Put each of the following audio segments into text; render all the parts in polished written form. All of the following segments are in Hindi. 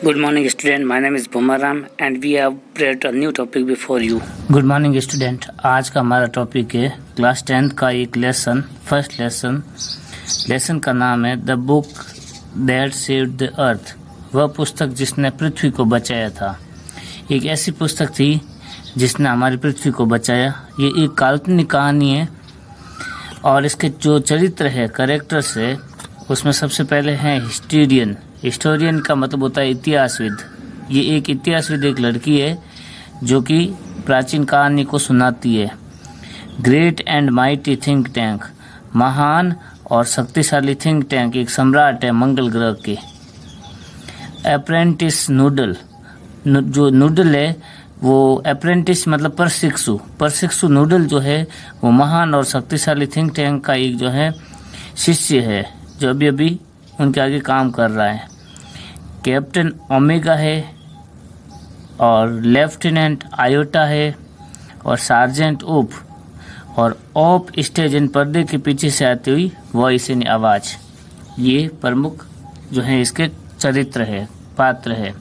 Good morning, student. My name is Bhumaram and we have brought a new topic before you. Good morning, student. आज का हमारा टॉपिक है क्लास 10th का एक लेसन, फर्स्ट लेसन का नाम है the book that saved the earth. वह पुस्तक जिसने पृथ्वी को बचाया था। एक ऐसी पुस्तक थी जिसने हमारी पृथ्वी को बचाया। ये एक काल्पनिक कहानी है और इसके जो चरित्र है, कैरेक्टर्स है, उसमें सबसे पहले हैं हिस्टोरियन। हिस्टोरियन का मतलब होता है इतिहासविद। ये एक इतिहासविद एक लड़की है जो कि प्राचीन कहानी को सुनाती है। Great and mighty think tank, महान और शक्तिशाली थिंक टैंक, एक सम्राट है मंगल ग्रह के। अप्रेंटिस नूडल, जो नूडल है वो अप्रेंटिस मतलब प्रशिक्षु नूडल जो है वो महान और शक्तिशाली थिंक टैंक का एक जो है शिष्य है जो अभी उनके आगे काम कर रहा है। कैप्टन ओमेगा है और लेफ्टिनेंट आयोटा है और सार्जेंट ओप और ओप स्टेज इन पर्दे के पीछे से आती हुई वॉइस इन आवाज़। ये प्रमुख जो है इसके चरित्र है, पात्र है।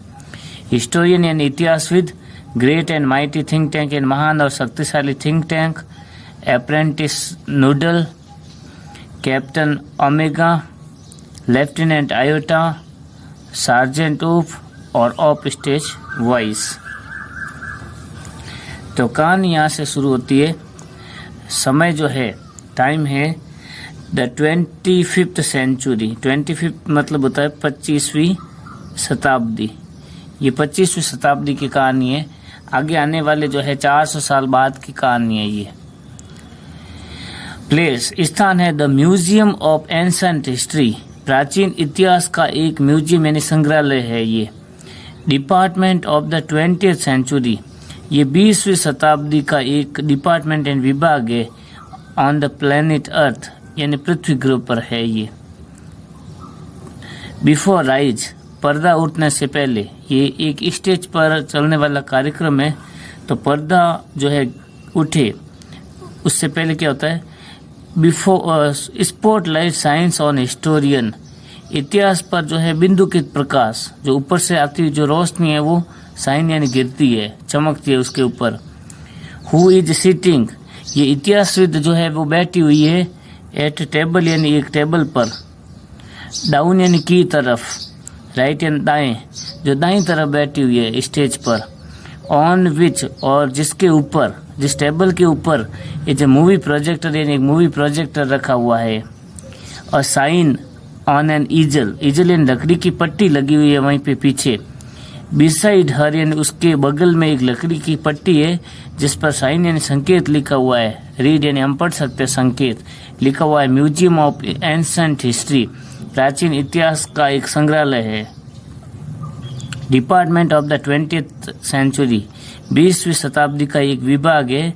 हिस्टोरियन यानी इतिहासविद, great and mighty think tank यानी महान और शक्तिशाली think tank, apprentice noodle, captain omega, lieutenant iota, sergeant op और ऑप स्टेज वॉइस। तो कहानी यहाँ से शुरू होती है। समय जो है, टाइम है द 25th सेंचुरी। 25 मतलब होता है 25वीं शताब्दी। ये 25वीं शताब्दी की कहानी है। आगे आने वाले जो है 400 साल बाद की कहानी है ये। प्लेस, स्थान है the museum of ancient history, प्राचीन इतिहास का एक म्यूजियम यानी संग्रहालय है ये। Department of the 20th century, ये 20वीं शताब्दी का एक डिपार्टमेंट एंड विभाग है। ऑन द प्लेनेट अर्थ यानी पृथ्वी ग्रह पर है ये। बिफोर राइज, पर्दा उठने से पहले, ये एक स्टेज पर चलने वाला कार्यक्रम है। तो पर्दा जो है उठे उससे पहले क्या होता है, before spotlight science on historian, इतिहास पर जो है बिंदुकित प्रकाश, जो ऊपर से आती हुई जो रोशनी है वो साइन यानी गिरती है, चमकती है उसके ऊपर। हु इज सिटिंग, ये इतिहासविद जो है वो बैठी हुई है। एट टेबल यानी एक टेबल पर। डाउन यानी की तरफ, राइट यानी दाएं, जो दाईं तरफ बैठी हुई है स्टेज पर। ऑन विच, और जिसके ऊपर, जिस टेबल के ऊपर ये जो मूवी प्रोजेक्टर यानी एक मूवी प्रोजेक्टर रखा हुआ है। और साइन ऑन एन ईजल, ईजल यानी लकड़ी की पट्टी लगी हुई है वहीं पे पीछे। बिसाइड हर यानी उसके बगल में एक लकड़ी की पट्टी है जिस पर साइन यानी संकेत लिखा हुआ है। रीड यानी हम पढ़ सकते हैं संकेत। लिखा हुआ है म्यूजियम ऑफ एंसेंट हिस्ट्री, प्राचीन इतिहास का एक संग्रहालय है। Department of the 20th century, 20वीं शताब्दी का एक विभाग है।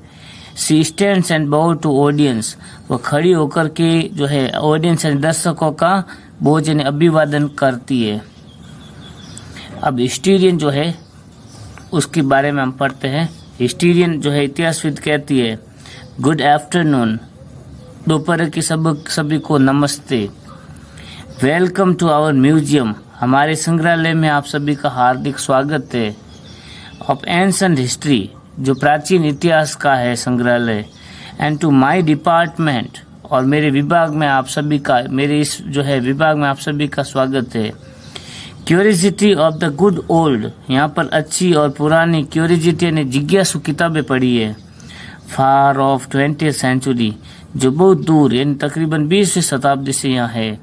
She stands and bow to audience, वो खड़ी होकर के जो है ऑडियंस यानी दर्शकों का बोझ यानी अभिवादन करती है। अब हिस्टोरियन जो है उसके बारे में हम पढ़ते हैं। हिस्टोरियन जो है इतिहासविद कहती है, गुड आफ्टरनून, दोपहर की सभी को नमस्ते। वेलकम टू आवर म्यूजियम, हमारे संग्रहालय में आप सभी का हार्दिक स्वागत है। ऑफ एंसेंट हिस्ट्री, जो प्राचीन इतिहास का है संग्रहालय। एंड टू माय डिपार्टमेंट, और मेरे विभाग में आप सभी का, मेरे इस जो है विभाग में आप सभी का स्वागत है। Curiosity of the good old, यहाँ पर अच्छी और पुरानी, क्यूरियोसिटी ने जिज्ञासु किताबें पढ़ी है। फार ऑफ 20th सेंचुरी, जो बहुत दूर यानी तकरीबन 20वीं शताब्दी से यहाँ है।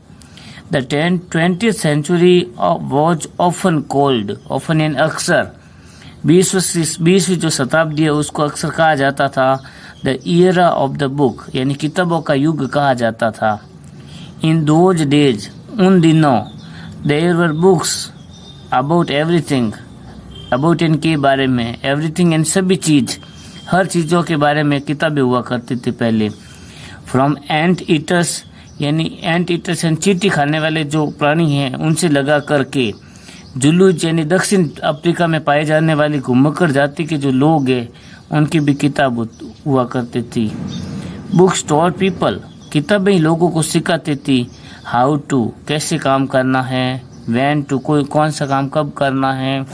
The 20th century was often called, often यानी अक्सर, 20वीं जो शताब्दी है उसको अक्सर कहा जाता था the era of the book, यानी किताबों का युग कहा जाता था। इन दोज डेज, उन दिनों, there were books about everything, about इनके बारे में, एवरीथिंग यानी सभी चीज, हर चीज़ों के बारे में किताबें हुआ करती थी पहले। फ्रॉम एंट ईटर्स, यानी एंट ईटर्स यानी चींटी खाने वाले जो प्राणी हैं उनसे लगा करके, जुलूज यानी दक्षिण अफ्रीका में पाए जाने वाली घुमक्कड़ जाति के जो लोग हैं उनकी भी किताब हुआ करती थी। बुक्स टॉट पीपल, किताबें लोगों को सिखाती थी हाउ टू, कैसे काम करना है, व्हेन टू, कोई कौन सा काम कब करना है,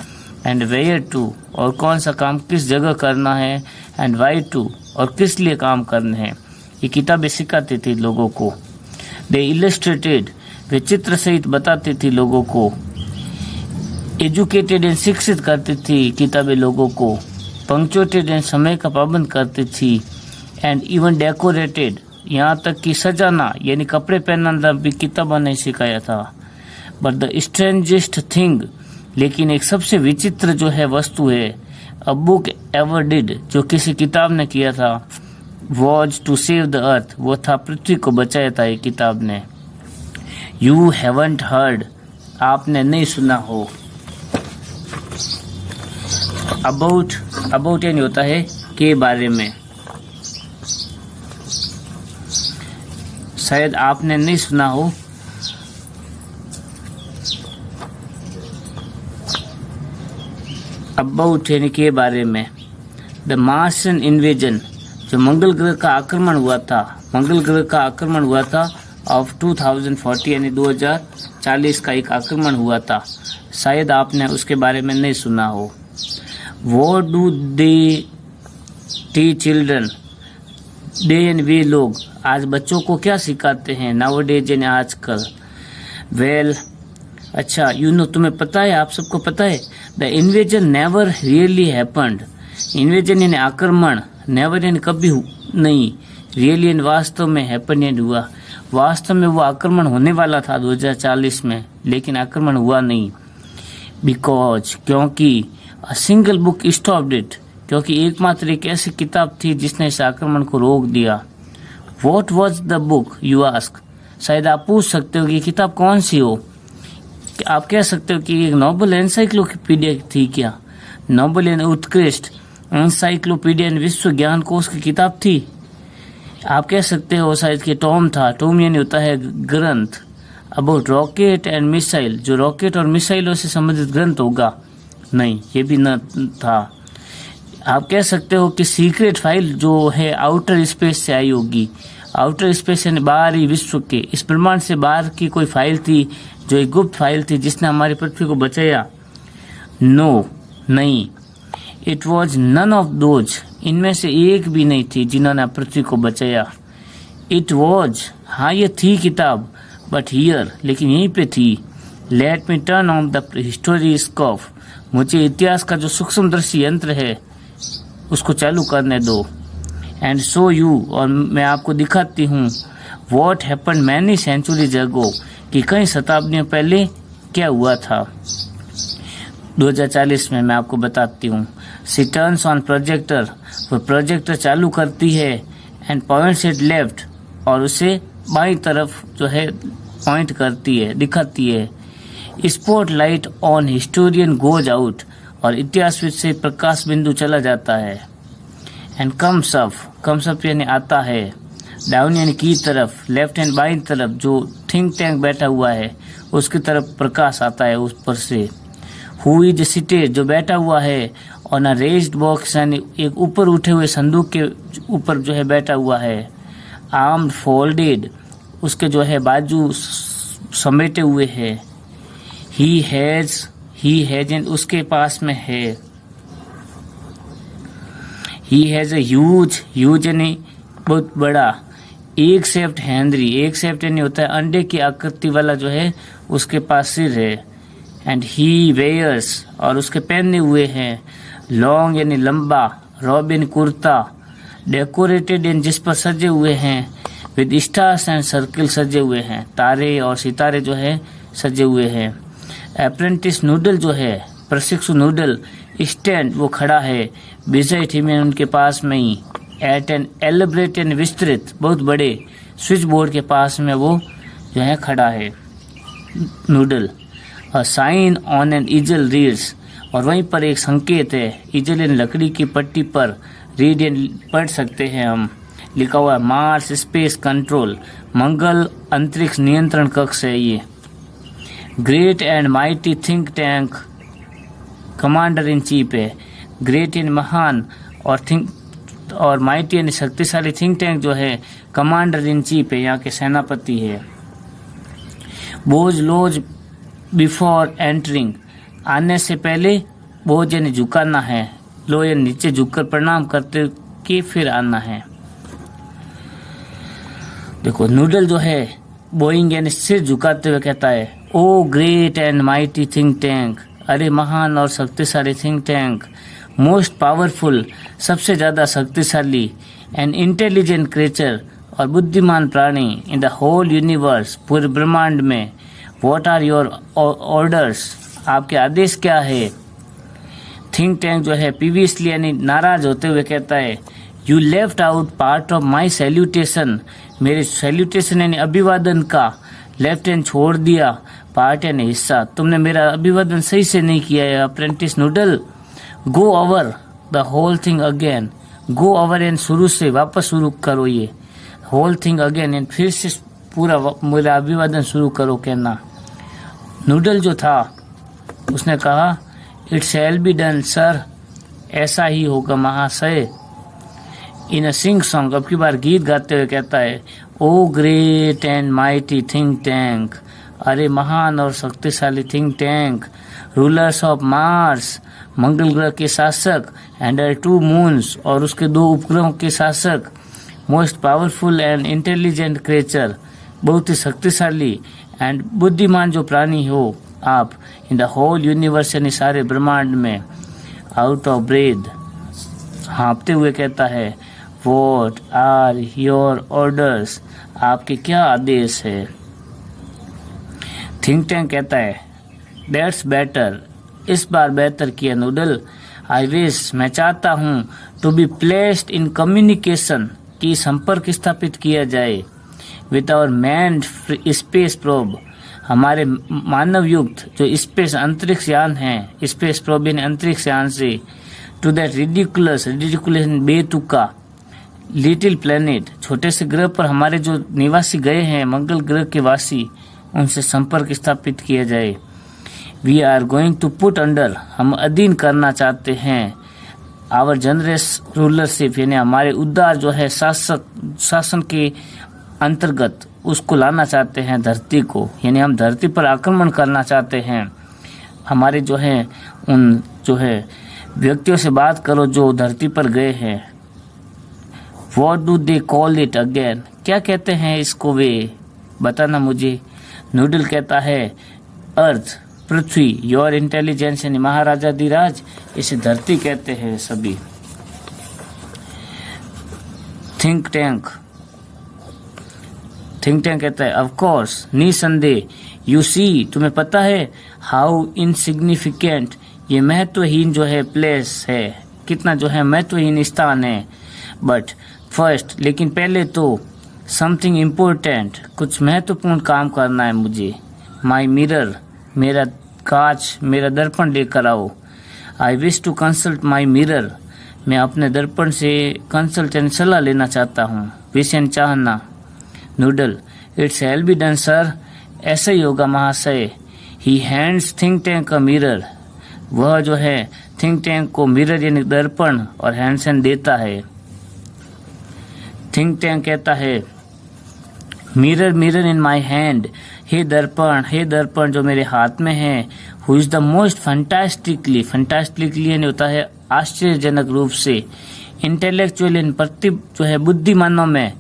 एंड वेयर टू, और कौन सा काम किस जगह करना है, एंड वाई टू, और किस लिए काम करने हैं। ये किताबें सिखाती थी लोगों को। दे इलस्ट्रेटेड, वे चित्र सहित बताती थी लोगों को। एजुकेटेड एंड, शिक्षित करती थी किताबें लोगों को। पंक्चुएटेड एंड, समय का पाबंद करती थी। एंड इवन डेकोरेटेड, यहाँ तक कि सजाना यानी कपड़े पहनना भी किताबों ने सिखाया था। बट द स्ट्रेंजेस्ट थिंग, लेकिन एक सबसे विचित्र जो है वस्तु है, अ बुक एवर डिड, जो किसी किताब ने किया था, was to save the earth, वो था पृथ्वी को बचाया था ये किताब ने। यू हैवंट हर्ड, आपने नहीं सुना हो। अबाउट यानी होता है के बारे में, शायद आपने नहीं सुना हो। अबाउट यानी के बारे में। द मार्शियन इन्वेजन, जो मंगल ग्रह का आक्रमण हुआ था ऑफ 2040 यानी 2040 का एक आक्रमण हुआ था, शायद आपने उसके बारे में नहीं सुना हो। What do they teach children? दे यानी वे लोग, आज बच्चों को क्या सिखाते हैं, nowadays यानी आजकल। वेल, अच्छा, तुम्हें पता है, आप सबको पता है, the invasion never really happened. Invasion यानी आक्रमण, नेवर यानी कभी नहीं, रियली यानी वास्तव में, हैपन यानी हुआ। वास्तव में वो आक्रमण होने वाला था 2040 में, लेकिन आक्रमण हुआ नहीं। बिकॉज, क्योंकि a single book stopped it, क्योंकि एकमात्र एक ऐसी किताब थी जिसने इस आक्रमण को रोक दिया। What was the book, you ask, शायद आप पूछ सकते हो कि किताब कौन सी हो। आप कह सकते हो कि एक नोबल एनसाइक्लोपीडिया थी क्या, नोबल यानी उत्कृष्ट, एनसाइक्लोपीडिया यानी विश्व ज्ञान कोश की किताब थी। आप कह सकते हो शायद कि टॉम था, टॉम यानी होता है ग्रंथ। अबाउट रॉकेट एंड मिसाइल, जो रॉकेट और मिसाइलों से संबंधित ग्रंथ होगा, नहीं, ये भी न था। आप कह सकते हो कि सीक्रेट फाइल जो है आउटर स्पेस से आई होगी। आउटर स्पेस यानी बाहरी विश्व के, इस ब्रह्मांड से बाहर की कोई फाइल थी, जो एक गुप्त फाइल थी जिसने हमारी पृथ्वी को बचाया। नो, नहीं। It was none of those, इनमें से एक भी नहीं थी जिन्होंने पृथ्वी को बचाया। इट वॉज, हाँ ये थी किताब, बट हियर, लेकिन यहीं पे थी। Let me turn on the historiscope, मुझे इतिहास का जो सूक्ष्मदर्शी यंत्र है उसको चालू करने दो। एंड सो यू, और मैं आपको दिखाती हूँ, what happen many centuries ago, कि कई शताब्दियों पहले क्या हुआ था। 2040 में मैं आपको बताती हूँ। सी टर्न्स ऑन प्रोजेक्टर, वो प्रोजेक्टर चालू करती है, एंड पॉइंट्स एट लेफ्ट, और उसे बाईं तरफ जो है पॉइंट करती है, दिखाती है। Spot light on historian goes out, और इतिहासविद से प्रकाश बिंदु चला जाता है। एंड कम्स अप यानी आता है। डाउन यानी की तरफ, लेफ्ट एंड बाईं तरफ जो थिंक टैंक बैठा हुआ है उसकी तरफ प्रकाश आता है ऊपर से। हु इज सीटेड, जो बैठा हुआ है, ऑन अ रेज्ड बॉक्स यानी एक ऊपर उठे हुए संदूक के ऊपर जो है बैठा हुआ है। आर्म फोल्डेड, उसके जो है बाजू समेटे हुए है। ही हैज एंड उसके पास में है। ही हैज अ ह्यूज यानी बहुत बड़ा। एक शेप्ड हैंडरी, एक शेप्ड यानी होता है अंडे की आकृति वाला जो है उसके पास सिर है। एंड ही वेयर्स, और उसके पहने हुए हैं। लॉन्ग यानी लंबा, रॉबिन कुर्ता, डेकोरेटेड यानी जिस पर सजे हुए हैं, विद स्टार्स एंड सर्किल सजे हुए हैं, तारे और सितारे जो है सजे हुए हैं। अप्रेंटिस नूडल जो है, प्रशिक्षु नूडल, स्टैंड वो खड़ा है, बिसाइड हिम उनके पास में ही। एट एन एलिब्रेट एंड विस्तृत, बहुत बड़े स्विच बोर्ड के पास में वो जो है खड़ा है Noodle. A sign on an easel reads, और वहीं पर एक संकेत है, ईजल इन लकड़ी की पट्टी पर, रीड एंड पढ़ सकते हैं हम। लिखा हुआ है मार्स स्पेस कंट्रोल, मंगल अंतरिक्ष नियंत्रण कक्ष है ये। Great and mighty think tank, commander in chief है। ग्रेट एंड महान, और माइटी यानी शक्तिशाली थिंक टैंक जो है कमांडर इन चीफ है, यहाँ के सेनापति है। बोज लोज बिफोर एंटरिंग, आने से पहले बोझ यानी झुकाना है, लो या नीचे झुककर प्रणाम करते के फिर आना है। देखो नूडल जो है बोइंग यानी सिर झुकाते हुए कहता है, oh great and mighty think tank, अरे महान और शक्तिशाली थिंक टैंक, मोस्ट पावरफुल, सबसे ज़्यादा शक्तिशाली, एंड इंटेलिजेंट क्रिएचर, और बुद्धिमान प्राणी, इन द होल यूनिवर्स, पूरे ब्रह्मांड में, व्हाट आर योर ऑर्डर्स, आपके आदेश क्या है। थिंक टैंक जो है प्रीवियसली यानी नाराज होते हुए कहता है, you left out part of my salutation, मेरे सैल्यूटेशन यानी अभिवादन का लेफ्ट हैंड छोड़ दिया, पार्ट यानी हिस्सा, तुमने मेरा अभिवादन सही से नहीं किया है apprentice Noodle. Go over the whole thing again, go over and शुरू से वापस शुरू करो ये होल थिंग अगेन एंड फिर से पूरा मेरा अभिवादन शुरू करो कहना। नूडल जो था उसने कहा, it shall be done sir, ऐसा ही होगा महाशय। इन अ सिंग सॉन्ग, अब की बार गीत गाते हुए कहता है, oh great and mighty think tank, अरे महान और शक्तिशाली think tank, rulers of Mars, मंगल ग्रह के शासक, एंड 2 मून्स, और उसके 2 उपग्रहों के शासक, most powerful and intelligent creature, बहुत ही शक्तिशाली एंड बुद्धिमान जो प्राणी हो आप, इन द होल यूनिवर्स यानी सारे ब्रह्मांड में, आउट ऑफ ब्रेथ, हाँपते हुए कहता है, व्हाट आर योर ऑर्डर्स, आपके क्या आदेश है। थिंक टैंक कहता है, दैट्स बेटर, इस बार बेहतर किया नूडल, आई विश, मैं चाहता हूँ, to be placed in communication, की संपर्क स्थापित किया जाए, with our manned space probe, हमारे मानव युक्त जो स्पेस अंतरिक्ष यान है, स्पेस प्रोब यानी अंतरिक्ष यान से, टू दैट रिडिकुलस बेतुका लिटिल प्लेनेट, छोटे से ग्रह पर हमारे जो निवासी गए हैं, मंगल ग्रह के वासी, उनसे संपर्क स्थापित किया जाए। We are going to put under, हम अधीन करना चाहते हैं, आवर जनरस रूलरशिप यानी हमारे उदार जो है शासन के अंतर्गत, उसको लाना चाहते हैं धरती को, यानी हम धरती पर आक्रमण करना चाहते हैं। हमारे जो है उन जो है व्यक्तियों से बात करो जो धरती पर गए हैं। What do they call it again, क्या कहते हैं इसको वे, बताना मुझे। नूडल कहता है, अर्थ, पृथ्वी, योर इंटेलिजेंस यानी महाराजा धीराज, इसे धरती कहते हैं सभी। थिंक टैंक कहता है, ऑफ कोर्स, निसंदेह, यू सी, तुम्हें पता है, हाउ इनसिग्निफिकेंट, ये महत्वहीन जो है प्लेस है, कितना जो है महत्वहीन स्थान है, बट फर्स्ट, लेकिन पहले तो, समथिंग इम्पोर्टेंट, कुछ महत्वपूर्ण काम करना है मुझे। माई मिरर, मेरा कांच, मेरा दर्पण लेकर आओ। I wish to consult my mirror, मैं अपने दर्पण से कंसल्ट एंड सलाह लेना चाहता हूँ, विश एंड चाहना। Noodle, it shall be done sir, ऐसा ही होगा महाशय। He hands think tank a mirror, वह जो है थिंक टैंक को मिरर यानी दर्पण और हैंडसन देता है। थिंक टैंक कहता है, mirror mirror in my hand, हे दर्पण जो मेरे हाथ में है, who is the most fantastically यानी होता है आश्चर्यजनक रूप से, इंटेलेक्चुअल इन जो है बुद्धिमानों में,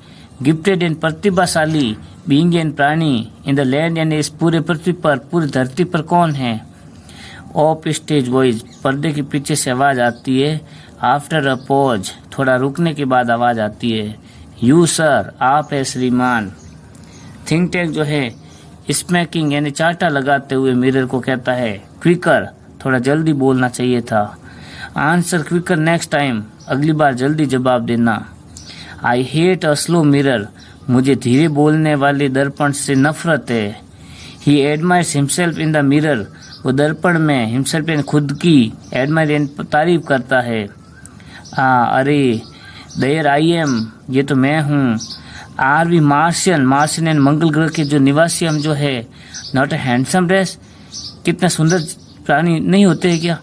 गिफ्टेड इन प्रतिभाशाली, बीइंग एन प्राणी, इन द लैंड यानी इस पूरे पृथ्वी पर, पूरी धरती पर कौन है। ऑफ स्टेज वॉइस, पर्दे के पीछे से आवाज आती है, आफ्टर अ पॉज, थोड़ा रुकने के बाद आवाज आती है, यू सर, आप है श्रीमान। थिंक टैंक जो है स्मैकिंग यानी चाटा लगाते हुए मिरर को कहता है, क्विकर, थोड़ा जल्दी बोलना चाहिए था। आंसर क्विकर नेक्स्ट टाइम, अगली बार जल्दी जवाब देना। I hate a slow mirror, मुझे धीरे बोलने वाले दर्पण से नफरत है। He admires himself in the mirror, वो दर्पण में हिमसेल्फ यानी खुद की, एडमायर यानी तारीफ करता है। अरे देयर आई एम, ये तो मैं हूँ। आर वी मार्शियन एंड मंगल ग्रह के जो निवासी हम जो है, नॉट ए हैंडसम रेस, कितना सुंदर प्राणी नहीं होते हैं क्या,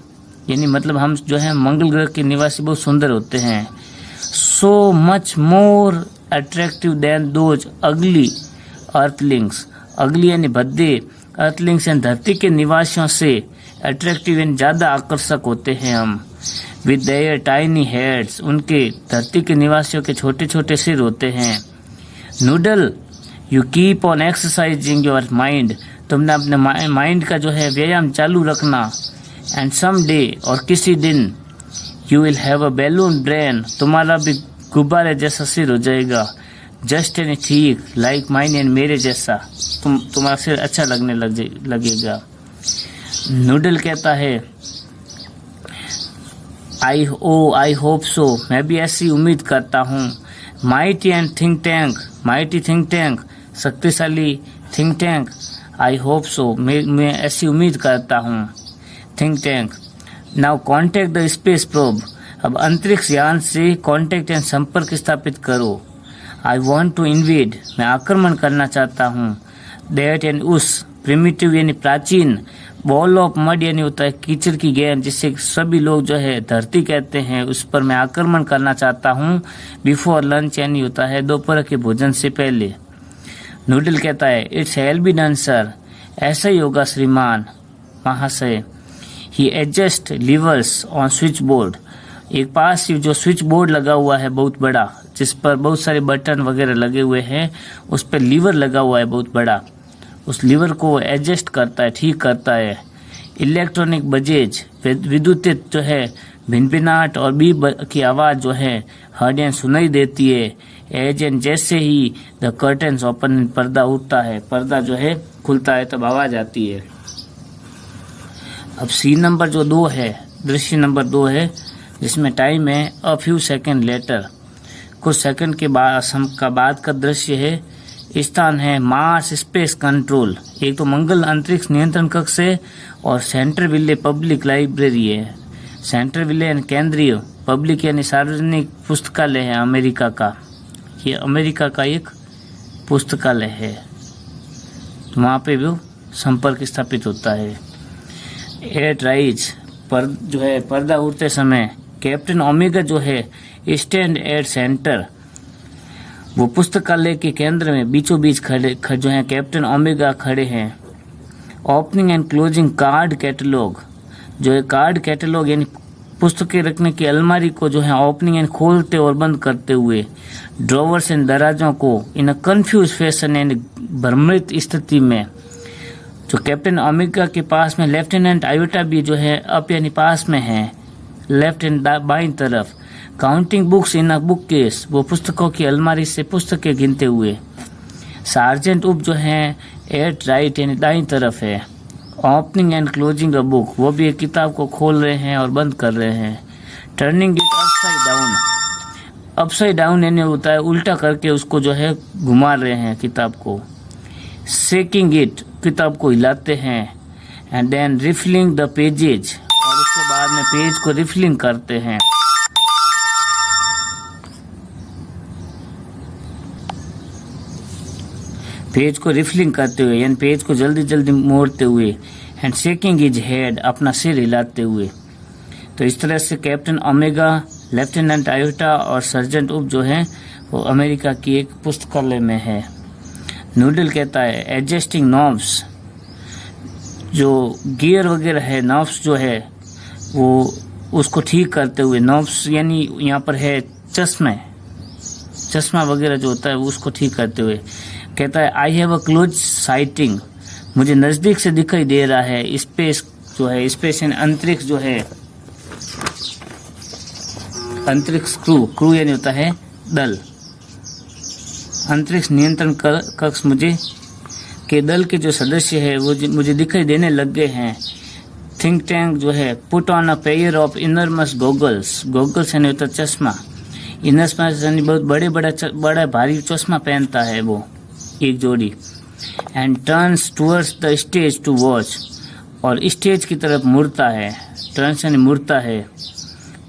यानी मतलब हम जो है मंगल ग्रह के निवासी बहुत सुंदर होते हैं। So much more attractive than those ugly earthlings, ugly यानी भद्दे, अर्थलिंग्स एंड धरती के निवासियों से अट्रैक्टिव एंड ज़्यादा आकर्षक होते हैं हम। विद देयर टाइनी हेड्स, उनके धरती के निवासियों के छोटे छोटे सिर होते हैं। Noodle, you keep on exercising your mind, तुमने अपने माइंड का जो है व्यायाम चालू रखना। एंड सम डे, और किसी दिन, you will have a balloon brain, तुम्हारा भी गुब्बारे जैसा सिर हो जाएगा। जस्ट एंड ठीक लाइक माइन एंड मेरे जैसा, तुम्हारा सिर अच्छा लगने लगेगा। नूडल कहता है आई होप सो, मैं भी ऐसी उम्मीद करता हूँ। Mighty and think tank, mighty think tank, शक्तिशाली think tank, I hope so, मैं ऐसी उम्मीद करता हूँ। Think tank, now contact the space probe, अब अंतरिक्ष यान से कॉन्टेक्ट एंड संपर्क स्थापित करो। आई वॉन्ट टू इन्वेड, मैं आक्रमण करना चाहता हूँ। दैट एंड उस, प्रिमिटिव यानी प्राचीन, बॉल ऑफ मड यानी होता है कीचड़ की गेंद, जिससे सभी लोग जो है धरती कहते हैं, उस पर मैं आक्रमण करना चाहता हूँ। बिफोर लंच यानी होता है दोपहर के भोजन से पहले। नूडल कहता है it shall be done sir, ऐसा ही होगा श्रीमान महाशय। He adjust levers on switch board, एक पास ही जो स्विच बोर्ड लगा हुआ है बहुत बड़ा, जिस पर बहुत सारे बटन वगैरह लगे हुए हैं, उस पर लीवर लगा हुआ है बहुत बड़ा, उस लीवर को एडजस्ट करता है, ठीक करता है। इलेक्ट्रॉनिक बजेज, विद्युत जो है भिनभिनाट और बीप की आवाज़ जो है हर्डियन सुनाई देती है। एज एंड जैसे ही द कर्टन्स ओपन, पर्दा उठता है, पर्दा जो है खुलता है तब आवाज़ आती है। अब सीन नंबर जो 2 है, दृश्य नंबर 2 है, जिसमें टाइम है अ फ्यू सेकेंड लेटर, कुछ सेकंड के बाद का दृश्य है। स्थान है मार्स स्पेस कंट्रोल, एक तो मंगल अंतरिक्ष नियंत्रण कक्ष है और सेंट्रल विले पब्लिक लाइब्रेरी है। सेंट्रल विले यानी केंद्रीय, पब्लिक यानी सार्वजनिक पुस्तकालय है अमेरिका का, ये अमेरिका का एक पुस्तकालय है, तो वहाँ पे भी संपर्क स्थापित होता है। एट राइज, पर जो है पर्दा उड़ते समय कैप्टन ओमेगा जो है स्टैंड एट सेंटर, वो पुस्तकालय के केंद्र में बीचों बीच खड़े जो हैं कैप्टन ओमेगा खड़े हैं। Opening and closing card catalogue, जो है कार्ड कैटलॉग यानी पुस्तकें रखने की अलमारी को जो है ओपनिंग एंड खोलते और बंद करते हुए। ड्रॉवर्स एंड दराजों को इन अ कंफ्यूज फैशन एंड भ्रमित स्थिति में। जो कैप्टन ओमेगा के पास में लेफ्टिनेंट आयोटा भी जो है अप यानी पास में है, लेफ्ट एंड बाईं तरफ। Counting books in a book case, वो पुस्तकों की अलमारी से पुस्तकें गिनते हुए। सार्जेंट उप जो है एट राइट यानी दाईं तरफ है। Opening and closing a book, वो भी एक किताब को खोल रहे हैं और बंद कर रहे हैं। Turning it upside down, upside down यानी होता है उल्टा करके उसको जो है घुमा रहे हैं किताब को। शेकिंग इट, किताब को हिलाते हैं। And then refilling the pages, और उसके बाद में पेज को रिफिलिंग करते हैं। पेज को रिफिलिंग करते हुए यानी पेज को जल्दी जल्दी मोड़ते हुए। एंड शेकिंग हिज हेड, अपना सिर हिलाते हुए। तो इस तरह से कैप्टन ओमेगा, लेफ्टिनेंट आयोटा और सर्जेंट उप जो है वो अमेरिका की एक पुस्तकालय में है। नूडल कहता है एडजस्टिंग नॉब्स, जो गियर वगैरह है, नॉब्स जो है वो उसको ठीक करते हुए। नॉब्स यानी यहाँ पर है चश्मा वगैरह जो होता है वो उसको ठीक करते हुए। कहता है I have a close sighting, मुझे नज़दीक से दिखाई दे रहा है। स्पेस जो है, स्पेस यानी अंतरिक्ष जो है, अंतरिक्ष क्रू यानी होता है दल। अंतरिक्ष नियंत्रण कक्ष मुझे के दल के जो सदस्य है वो मुझे दिखाई देने लग गए हैं। थिंक टैंक जो है put on a pair of enormous goggles, goggles यानी होता है चश्मा। इनरमस यानी बहुत बड़ा भारी चश्मा पहनता है वो, एक जोड़ी। And turns towards the stage to watch, और स्टेज की तरफ मुड़ता है। टर्न्स यानी मुड़ता है,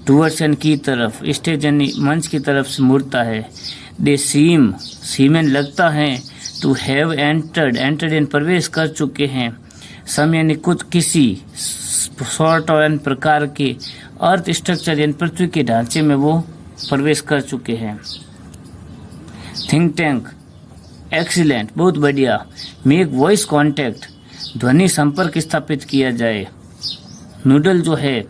टूवर्ड्स यानी की तरफ, स्टेज यानी मंच की तरफ से मुड़ता है। दे सीमेन लगता है टू हैव एंटर्ड यानी प्रवेश कर चुके हैं। सम यानी कुछ किसी सॉर्ट और प्रकार के अर्थ स्ट्रक्चर यानी पृथ्वी के ढांचे में वो प्रवेश कर चुके हैं। थिंक टैंक एक्सीलेंट, बहुत बढ़िया। मेक वॉइस कॉन्टैक्ट, ध्वनि संपर्क स्थापित किया जाए। नूडल जो है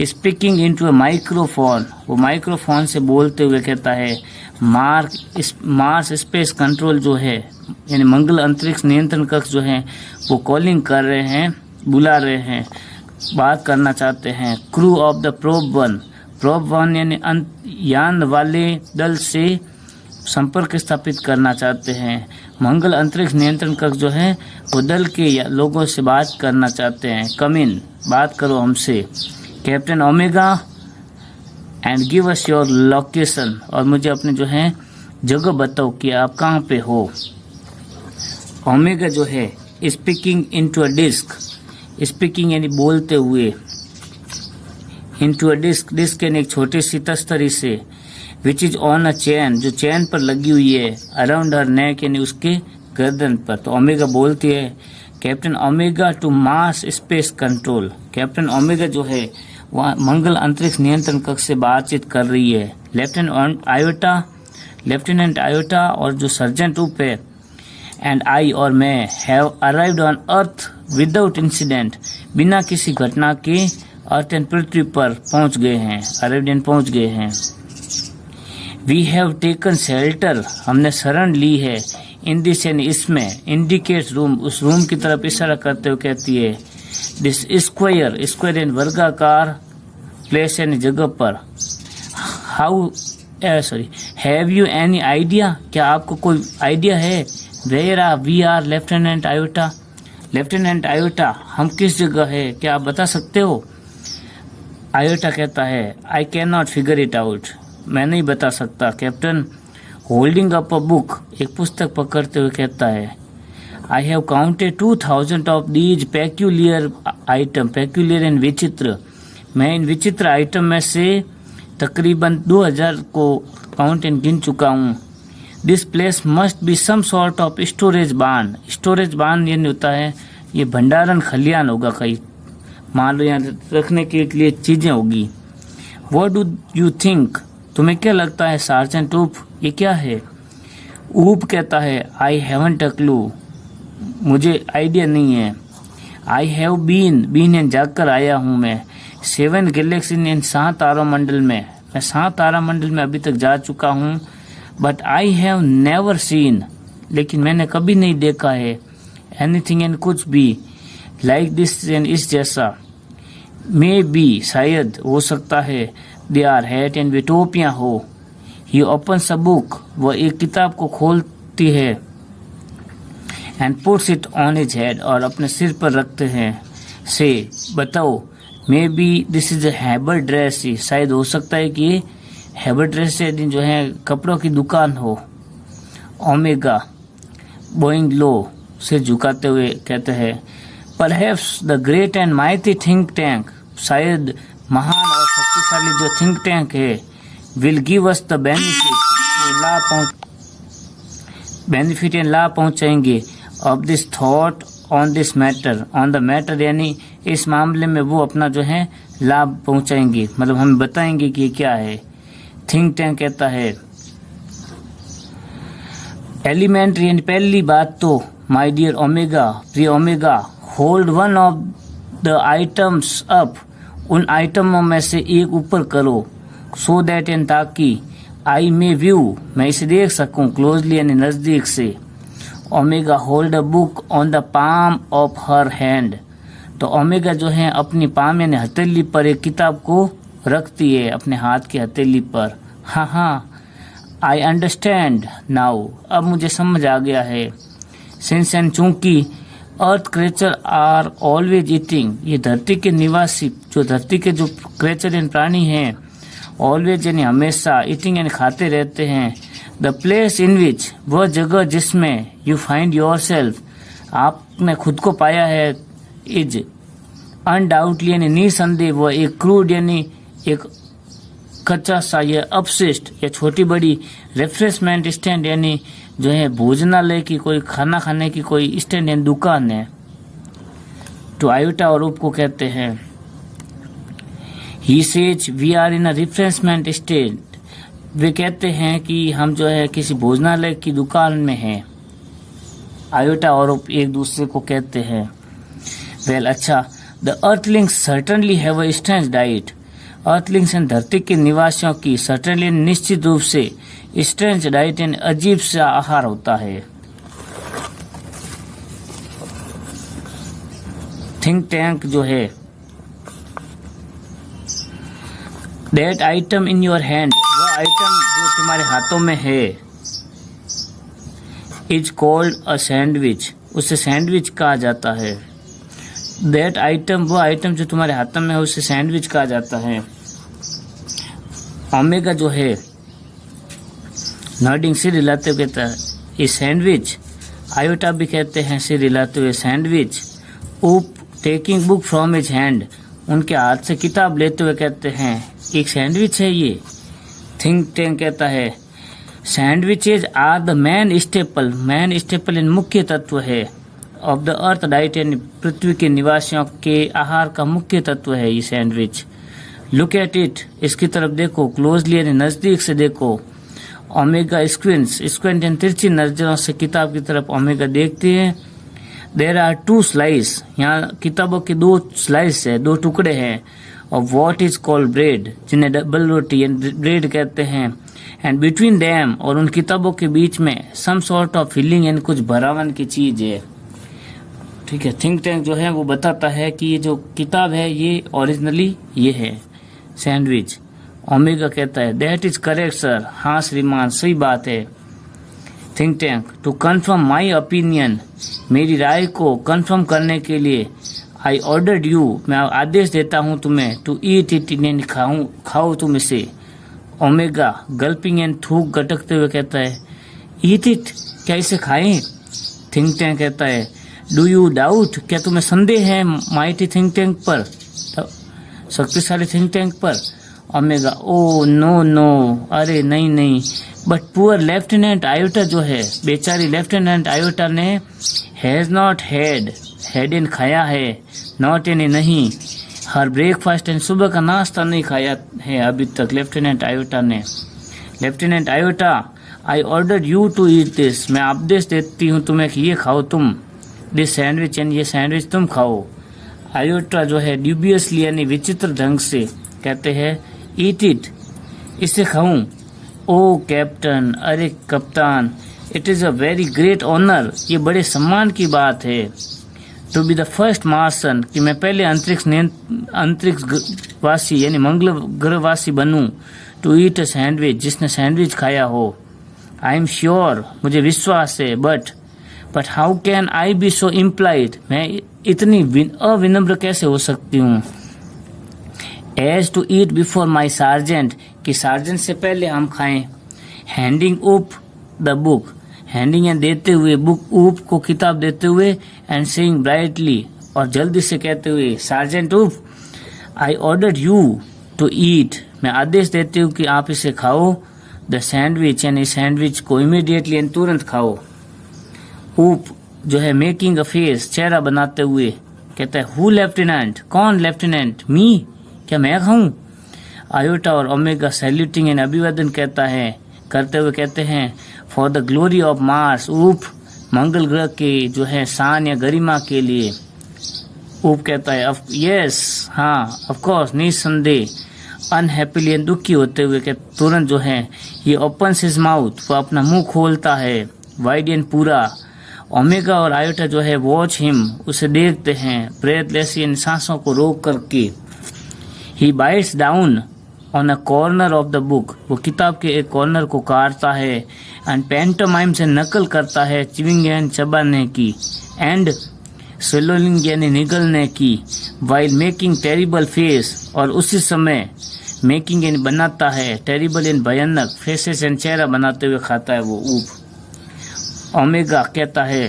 स्पीकिंग इनटू अ माइक्रोफोन, वो माइक्रोफोन से बोलते हुए कहता है मार्स स्पेस कंट्रोल जो है यानी मंगल अंतरिक्ष नियंत्रण कक्ष जो है वो कॉलिंग कर रहे हैं, बुला रहे हैं, बात करना चाहते हैं। Crew of the probe one यानी यान वाले दल से संपर्क स्थापित करना चाहते हैं। मंगल अंतरिक्ष नियंत्रण कक्ष जो है वो दल के लोगों से बात करना चाहते हैं। कम इन, बात करो हमसे। Captain omega and give us your location, और मुझे अपने जो है जगह बताओ कि आप कहाँ पे हो। ओमेगा जो है speaking into a disc, speaking यानी बोलते हुए, इनटू अ डिस्क, डिस्क यानी एक छोटी सी तस्तरी से, विच इज ऑन अ चैन, जो चैन पर लगी हुई है, अराउंड हर नेक यानी उसके गर्दन पर। तो ओमेगा बोलती है captain Omega to Mars space control. Captain Omega जो है वह मंगल अंतरिक्ष नियंत्रण कक्ष से बातचीत कर रही है। लेफ्टिनेंट आयोटा और जो सर्जेंट उप है एंड आई और मैं have arrived on earth without incident, बिना किसी घटना के अर्थ एंड पृथ्वी पर पहुंच गए हैं, अरेबियन पहुंच गए हैं। वी हैव टेकन शेल्टर, हमने शरण ली है। इन दिस यानी इसमें, इंडिकेट रूम, उस रूम की तरफ इशारा करते हुए कहती है। दिस स्क्वायर यानी वर्गाकार, प्लेस यानी जगह पर। हैव यू एनी आइडिया, क्या आपको कोई आइडिया है? Where are we are lieutenant Iota, lieutenant Iota हम किस जगह है, क्या आप बता सकते हो? आयोटा कहता है I can not figure it out, मैं नहीं बता सकता। Captain holding up a book, एक पुस्तक पकड़ते हुए कहता है I have counted 2000 of these peculiar item, peculiar and विचित्र, मैं इन विचित्र आइटम में से तकरीबन 2000 को काउंट एंड गिन चुका हूँ। This place must be some sort of storage barn, storage barn ये नहीं होता है, ये भंडारण खलियान होगा कहीं, मान लो यहाँ रखने के लिए चीजें होगी। व्हाट डू यू थिंक, तुम्हें क्या लगता है सार्जेंट ऊप, ये क्या है? ऊप कहता है आई हैवंट अ क्लू, मुझे आइडिया नहीं है। आई हैव बीन जाकर आया हूँ मैं। 7 गैलेक्सी इन 7 तारामंडल में, मैं 7 तारामंडल में अभी तक जा चुका हूँ। But I have never seen, लेकिन मैंने कभी नहीं देखा है। एनीथिंग एंड कुछ भी, लाइक दिस एंड इस जैसा। मे बी शायद हो सकता है, दे आर हैट एंड विटोपिया हो। ही ओपन्स अ बुक, वह एक किताब को खोलती है। And puts it on his head, और अपने सिर पर रखते हैं। से बताओ, may be this is a Haber dress, शायद हो सकता है कि ये हैबर ड्रेस जो है कपड़ों की दुकान हो। ओमेगा बोइंग लो, से झुकाते हुए कहते हैं perhaps the great and mighty think tank, शायद महान और शक्तिशाली जो थिंक टैंक है, will give us the benefit and लाभ पहुंचाएंगे of this thought on this matter, on the matter यानी इस मामले में वो अपना जो है लाभ पहुंचाएंगे, मतलब हमें बताएंगे कि ये क्या है। थिंक टैंक कहता है एलिमेंट्री एंड पहली बात तो माय डियर ओमेगा, प्रिय omega, hold one of the items up, उन आइटमों में से एक ऊपर करो। सो दैट एंड ताकि आई मे व्यू, मैं इसे देख सकूं, क्लोजली यानी नजदीक से। Omega hold a book on the palm of her hand, तो ओमेगा जो है अपनी पाम यानी हथेली पर एक किताब को रखती है, अपने हाथ की हथेली पर। हाँ, आई अंडरस्टैंड नाउ, अब मुझे समझ आ गया है। सिंस एंड चूंकि अर्थ क्रेचर आर ऑलवेज ईटिंग, ये धरती के निवासी, जो धरती के जो क्रेचर एंड प्राणी हैं, ऑलवेज यानी हमेशा, ईटिंग यानी खाते रहते हैं। द प्लेस इन विच, वह जगह जिसमें, यू फाइंड योर सेल्फ, आपने खुद को पाया है, इज अनडाउटली यानी निसंदेह, वह एक क्रूड यानी एक कच्चा सा या अपशिष्ट या छोटी बड़ी रिफ्रेशमेंट स्टैंड यानी जो है भोजनालय की, कोई खाना खाने की कोई स्टैंड यानी दुकान है। तो आयोटा और रूप को कहते हैं he says we are in a refreshment stand, वे कहते हैं कि हम जो है किसी भोजनालय की दुकान में हैं। आयोटा और उप एक दूसरे को कहते हैं। वेल अच्छा, the Earthlings certainly have a strange diet. Earthlings and धरती के निवासियों की सर्टनली निश्चित रूप से स्ट्रेंज डाइट एंड अजीब सा आहार होता है। थिंक टैंक जो है, that item in your hand, वह आइटम जो तुम्हारे हाथों में है, इज कॉल्ड अ सैंडविच, उसे सैंडविच कहा जाता है। दैट आइटम, वो आइटम जो तुम्हारे हाथों में है उसे सैंडविच कहा जाता है। ओमेगा जो है नॉडिंग सिर हिलाते हुए कहता है ये सैंडविच। आयोटा भी कहते हैं सिर हिलाते हुए सैंडविच। उप taking book from his hand, उनके हाथ से किताब लेते हुए कहते हैं एक सैंडविच है ये। थिंक टैंक कहता है sandwiches are the main staple, main staple इन मुख्य तत्व है ऑफ द अर्थ डाइट, यानी पृथ्वी के निवासियों के आहार का मुख्य तत्व है ये सैंडविच। लुक एट इट, इसकी तरफ देखो, क्लोजली यानी नजदीक से देखो। ओमेगा स्क्विंट्स, स्क्विंट यानी तिरछी नजरों से किताब की तरफ ओमेगा देखते हैं। देयर आर 2 स्लाइस, यहाँ किताबों के 2 स्लाइस है, 2 टुकड़े हैं। और व्हाट इज कॉल्ड ब्रेड, जिन्हें डबल रोटी यानी ब्रेड कहते हैं। एंड बिटवीन देम, और उन किताबों के बीच में सम सॉर्ट ऑफ फीलिंग यानी कुछ भरावन की चीज है। ठीक है, थिंक टैंक जो है वो बताता है कि ये जो किताब है ये ओरिजिनली ये है सैंडविच। ओमेगा कहता है दैट इज करेक्ट सर, हाँ श्रीमान सही बात है। Think tank to confirm my opinion, मेरी राय को कंफर्म करने के लिए आई ऑर्डर्ड यू, मैं आदेश देता हूँ तुम्हें, टू ईट इट, इन्हें खाओ तुम इसे। ओमेगा गल्पिंग एंड थूक गटकते हुए कहता है ईट इट, क्या इसे खाएं? थिंक टैंक कहता है डू यू डाउट, क्या तुम्हें संदेह है माइटी थिंक टैंक पर, शक्तिशाली थिंक टैंक पर? ओमेगा ओ नो नो, अरे नहीं नहीं। बट पुअर लेफ्टिनेंट आयोटा जो है, बेचारी लेफ्टिनेंट आयोटा ने हैज नॉट हैड इन खाया है, नॉट यानी नहीं, हर ब्रेकफास्ट एंड सुबह का नाश्ता नहीं खाया है अभी तक लेफ्टिनेंट आयोटा ने। Lieutenant Iota I order you to eat this, मैं आदेश देती हूँ तुम्हें कि ये खाओ तुम, दिस सैंडविच यानी ये सैंडविच तुम खाओ। आयोटा जो है ड्यूबियसली यानी विचित्र ढंग से कहते हैं ईट इट, इसे खाऊं? ओ कैप्टन, अरे कप्तान, it is a very great honour, ये बड़े सम्मान की बात है। To be the first Martian, कि मैं पहले अंतरिक्षवासी यानी मंगल ग्रहवासी बनूं। टू ईट अ सैंडविच, जिसने सैंडविच खाया हो। आई एम श्योर, मुझे विश्वास है। But how can I be so implied, मैं इतनी अविनम्र कैसे हो सकती हूँ। As to eat before my sergeant, कि सार्जेंट से पहले हम खाएं। हैंडिंग उप द बुक, हैंडिंग एंड देते हुए, बुक उप को किताब देते हुए, एंड सेइंग ब्राइटली और जल्दी से कहते हुए sergeant up I order you to eat, मैं आदेश देती हूँ कि आप इसे खाओ। द सैंडविच यानी सैंडविच को इमीडिएटली यानी तुरंत खाओ। उप जो है मेकिंग अ फेस, चेहरा बनाते हुए कहता है हु लेफ्टिनेंट, कौन लेफ्टिनेंट? मी, क्या मैं खाऊं? आयोटा और ओमेगा सैल्यूटिंग एंड अभिवादन कहता है करते हुए कहते हैं for the glory of Mars, ऊप मंगल ग्रह के जो है शान या गरिमा के लिए। ऊप कहता है यस, हाँ ऑफ कोर्स, निसंदेह। अनहैप्पीली एंड दुखी होते हुए कि तुरंत जो है ये ओपन्स हिज माउथ, वो अपना मुंह खोलता है वाइड एंड पूरा। ओमेगा और आयोटा जो है वॉच हिम, उसे देखते हैं ब्रेथलेस इन सांसों को रोक करके। He bites down on a corner of the book, वो किताब के एक कॉर्नर को काटता है। एंड पैंटोमाइम से नकल करता है च्यूइंग यानी चबाने की, एंड स्वेलोइंग यानी निगलने की, वाइल मेकिंग टेरिबल फेस, और उसी समय मेकिंग यानी बनाता है, टेरिबल यानी भयानक, फेसेस एंड चेहरा बनाते हुए खाता है वो ऊप। ओमेगा कहता है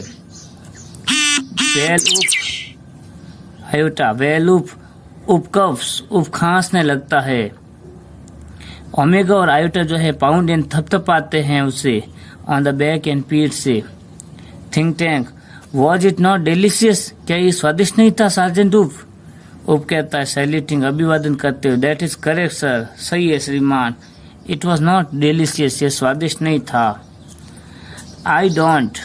वेल उप आयोटा, वेल उप कफ्स, उप खांसने लगता है। ओमेगा और आयोटा जो है पाउंड एंड थपथपाते हैं उसे ऑन द बैक एंड पीठ से। Think tank was it not delicious, क्या ये स्वादिष्ट नहीं था सार्जेंट उप कहता है सैल्यूटिंग अभिवादन करते हुए दैट इज करेक्ट सर, सही है श्रीमान। इट वॉज नॉट डिलीशियस, ये स्वादिष्ट नहीं था। I don't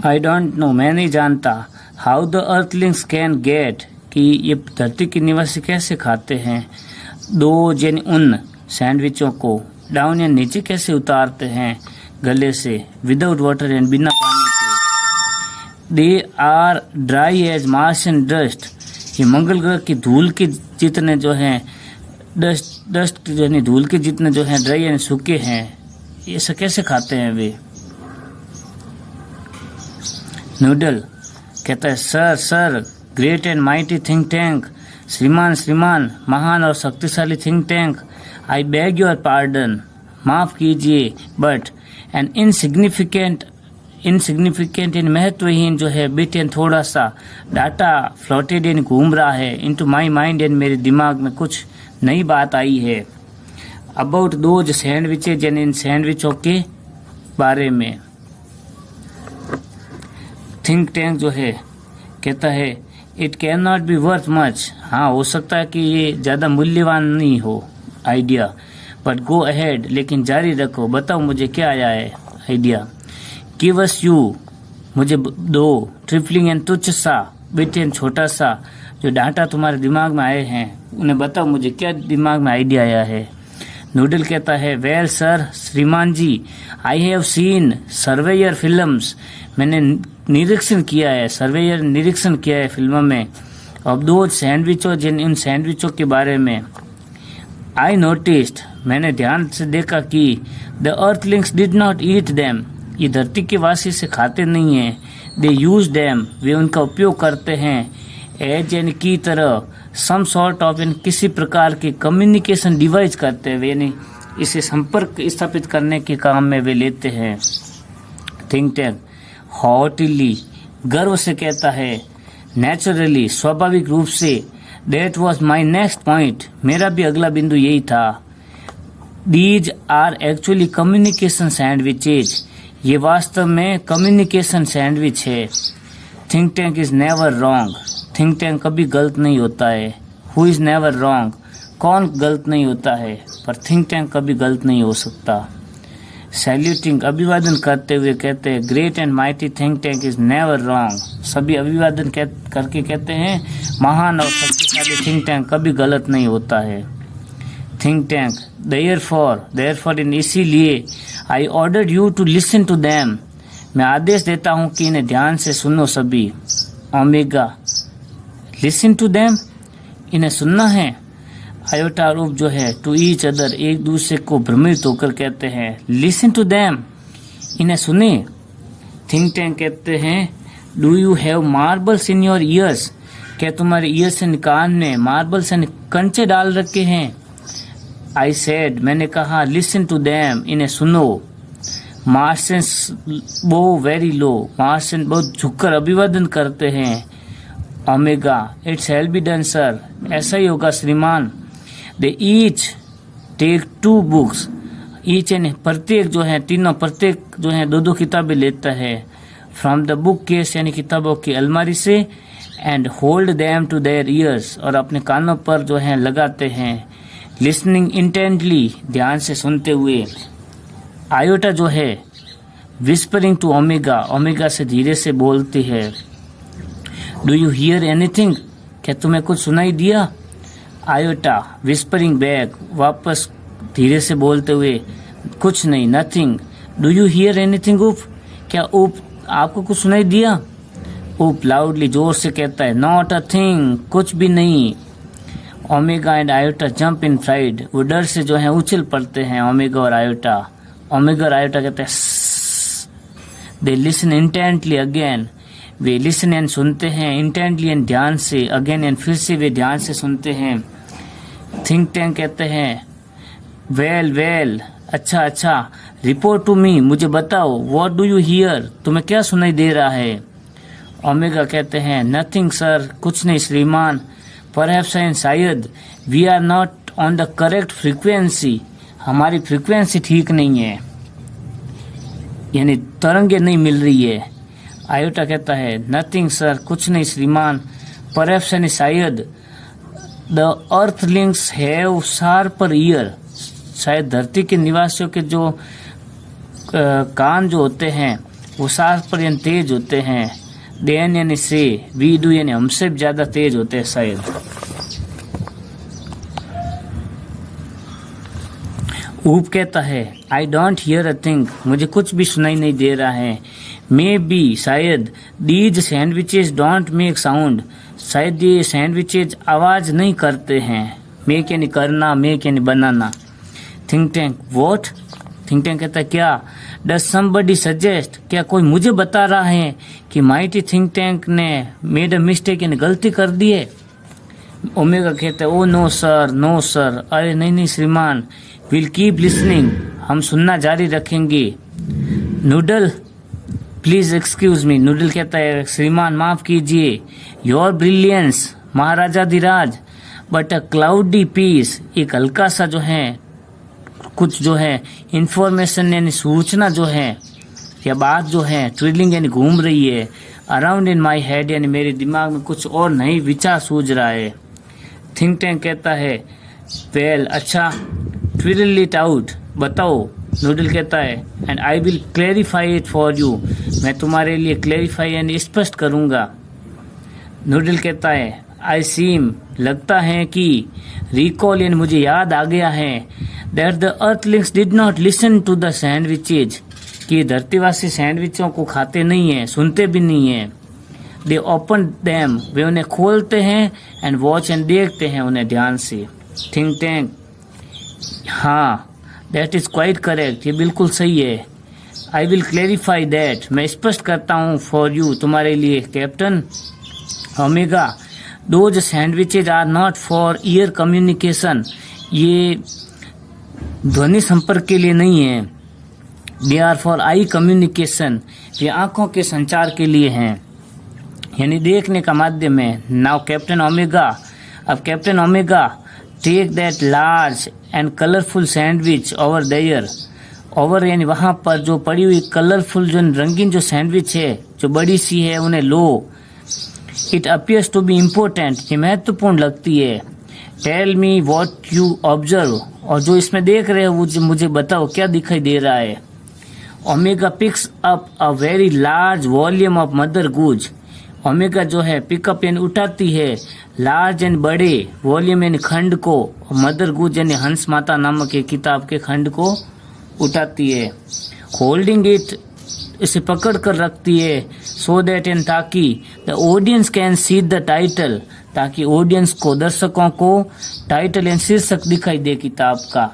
I don't know, मैं नहीं जानता। How the Earthlings can get, कि ये धरती के निवासी कैसे खाते हैं। दो यानी उन सैंडविचों को डाउन या नीचे कैसे उतारते हैं गले से, विदाउट वाटर एंड बिना पानी के। They are dry as Martian dust, ये मंगल ग्रह की धूल के जितने जो हैं डस्ट यानी धूल के जितने जो हैं ड्राई यानी सूखे हैं, ऐसा कैसे खाते हैं वे। नूडल कहता है sir sir great and mighty think tank, श्रीमान श्रीमान महान और शक्तिशाली think tank, I beg your pardon, माफ कीजिए, बट एन इनसिग्निफिकेंट इन महत्वहीन जो है बिट एंड थोड़ा सा डाटा फ्लोटेड इन घूम रहा है इनटू माय माइंड एंड मेरे दिमाग में कुछ नई बात आई है। अबाउट दोज सैंडविचेज एंड इन सैंडविचों के बारे में। थिंक टैंक जो है कहता है it can not be worth much, हाँ हो सकता है कि ये ज़्यादा मूल्यवान नहीं हो आइडिया, बट गो अहेड, लेकिन जारी रखो, बताओ मुझे क्या आया है आइडिया। गिव अस यू, मुझे दो, ट्रिपलिंग एंड तुच्छ सा, बिट एंड छोटा सा, जो डाटा तुम्हारे दिमाग में आए हैं उन्हें बताओ मुझे क्या दिमाग में आइडिया आया है। नूडल कहता है वेल सर श्रीमान जी, I have seen surveyor films, मैंने निरीक्षण किया है, सर्वेयर निरीक्षण किया है फिल्मों में। अब दो सैंडविचों जिन इन सैंडविचों के बारे में। आई नोटिस्ड, मैंने ध्यान से देखा कि the earthlings did not eat them, ये धरती के वासी से खाते नहीं हैं। दे यूज देम, वे उनका उपयोग करते हैं। एज एन की तरह, सम सॉर्ट ऑफ इन किसी प्रकार के कम्युनिकेशन डिवाइस करते हैं, यानी इसे संपर्क स्थापित करने के काम में वे लेते हैं। थिंक टैंक हॉटिली गर्व से कहता है, नेचुरली स्वाभाविक रूप से, that was my next point, मेरा भी अगला बिंदु यही था। These are actually communication sandwiches, ये वास्तव में कम्युनिकेशन सैंडविच है। Think tank is never wrong, think tank कभी गलत नहीं होता है। हु इज नेवर रॉन्ग, कौन गलत नहीं होता है, पर थिंक टैंक कभी गलत नहीं हो सकता। सैल्यूटिंग अभिवादन करते हुए कहते हैं great and mighty think tank is never wrong, सभी अभिवादन करके कहते हैं महान और शक्तिशाली थिंक टैंक कभी गलत नहीं होता है। थिंक टैंक देयरफॉर इन इसीलिए, I ordered you to listen to them, मैं आदेश देता हूँ कि इन्हें ध्यान से सुनो सभी। ओमेगा लिसन टू देम, इन्हें सुनना है। आयोटा रूप जो है टू ईच अदर, एक दूसरे को भ्रमित होकर कहते हैं लिसन टू देम, इन्हें सुने। थिंक टैंक कहते हैं do you have marbles in your ears, क्या तुम्हारे ईयर्स एंड कान में मार्बल्स एंड कंचे डाल रखे हैं। आई सेड, मैंने कहा लिसन टू देम, इन्हें सुनो। मार्शंस वो वेरी लो, मार्शन बहुत झुककर अभिवादन करते हैं। Omega it shall be done sir, ऐसा ही होगा श्रीमान। They each take 2 books, each and प्रत्येक जो है तीनों प्रत्येक जो है 2-2 किताबें लेता है। फ्रॉम द बुक केस यानी किताबों की अलमारी से, and hold them to their ears, और अपने कानों पर जो है लगाते हैं। लिसनिंग इंटेंटली, ध्यान से सुनते हुए। आयोटा जो है विस्परिंग टू ओमेगा, ओमेगा से धीरे से बोलती है। डू यू हियर एनीथिंग, क्या तुम्हें कुछ सुनाई दिया। आयोटा विस्परिंग बैक, वापस धीरे से बोलते हुए, कुछ नहीं, nothing. Do you hear anything उप, क्या उप आपको कुछ सुनाई दिया। उप लाउडली जोर से कहता है नॉट अ थिंग, कुछ भी नहीं। Omega and iota jump in fried, वो डर से जो है उछल पड़ते हैं ओमेगा और आयोटा। ओमेगा और आयोटा कहते हैं they listen intently again, way listen and सुनते हैं, इंटेंटली एंड ध्यान से, अगेन एंड फिर से वे ध्यान से सुनते हैं। थिंक टैंक कहते हैं वेल, अच्छा अच्छा, रिपोर्ट टू मी, मुझे बताओ, व्हाट डू यू हियर, तुम्हें क्या सुनाई दे रहा है। ओमेगा कहते हैं नथिंग सर, कुछ नहीं श्रीमान। परहैप्स एंड शायद, we are not on the correct frequency, हमारी फ्रीक्वेंसी ठीक नहीं है, यानी तरंगे नहीं मिल रही है। आयोटा कहता है नथिंग सर, कुछ नहीं श्रीमान। परहैप्स एंड शायद, the earthlings have sharper year, शायद धरती के निवासियों के जो कान जो होते हैं वो 7 यानी तेज होते हैं। देन यानी से, वी डू यानी हमसे भी ज्यादा तेज होते हैं शायद। ऊप कहता है I don't hear a thing, मुझे कुछ भी सुनाई नहीं दे रहा है। मे बी शायद, these sandwiches don't make sound, शायद ये सैंडविचेज आवाज नहीं करते हैं। मेक यानी करना, मेक यानी बनाना। Think tank what, think tank कहता है क्या। डज समबडी सजेस्ट, क्या कोई मुझे बता रहा है कि माइटी थिंक टैंक ने मेड अ मिस्टेक यानी गलती कर दी है। ओमेगा कहता है O no sir, no sir, अरे नहीं नहीं श्रीमान। विल कीप लिसनिंग, हम सुनना जारी रखेंगे। Noodle please excuse me, Noodle कहता है श्रीमान माफ कीजिए। Your brilliance Maharajadhiraj, but a cloudy piece, एक हल्का सा जो है कुछ जो है इंफॉर्मेशन यानी सूचना जो है या बात जो है ट्रिलिंग यानी घूम रही है। अराउंड इन माई हेड यानी मेरे दिमाग में कुछ और नई विचार सूझ रहा है। थिंक टैंक कहता है वेल अच्छा, ट्विरल इट आउट, बताओ। नूडल कहता है and I will clarify it for you, मैं तुम्हारे लिए क्लेरिफाई यानी स्पष्ट करूंगा। नूडल कहता है आई सीम, लगता है कि, रिकॉल यानी मुझे याद आ गया है, that the earthlings did not listen to the sandwiches, कि धरतीवासी सैंडविचों को खाते नहीं है, सुनते भी नहीं है। दे ओपन दैम, वे उन्हें खोलते हैं, एंड वॉच एंड देखते हैं उन्हें ध्यान से। थिंक टैंक हाँ, दैट इज क्वाइट करेक्ट, ये बिल्कुल सही है। आई विल क्लेरिफाई दैट, मैं स्पष्ट करता हूँ फॉर यू, तुम्हारे लिए captain. Omega those sandwiches are not for ear communication, ये ध्वनि संपर्क के लिए नहीं है। They are for eye communication, ये आंखों के संचार के लिए हैं, यानी देखने का माध्यम है। नाउ कैप्टन ओमेगा, अब captain Omega take that large and colourful sandwich over there, over यानी वहां पर जो पड़ी हुई कलरफुल जो रंगीन जो सैंडविच है जो बड़ी सी है उन्हें लो। It appears to be important, ये महत्वपूर्ण लगती है। Tell me what you observe, और जो इसमें देख रहे हो वो मुझे बताओ क्या दिखाई दे रहा है। Omega picks up a very large volume of mother goose, omega जो है पिकअप यानी उठाती है लार्ज यानी बड़े, वॉल्यूम यानी खंड को, मदर गूज यानी हंस माता नामक एक किताब के खंड को उठाती है। होल्डिंग इट, इसे पकड़ कर रखती है। सो दैट एंड ताकि, the audience can see the title, ताकि ऑडियंस को, दर्शकों को टाइटल एंड शीर्षक दिखाई दे किताब का।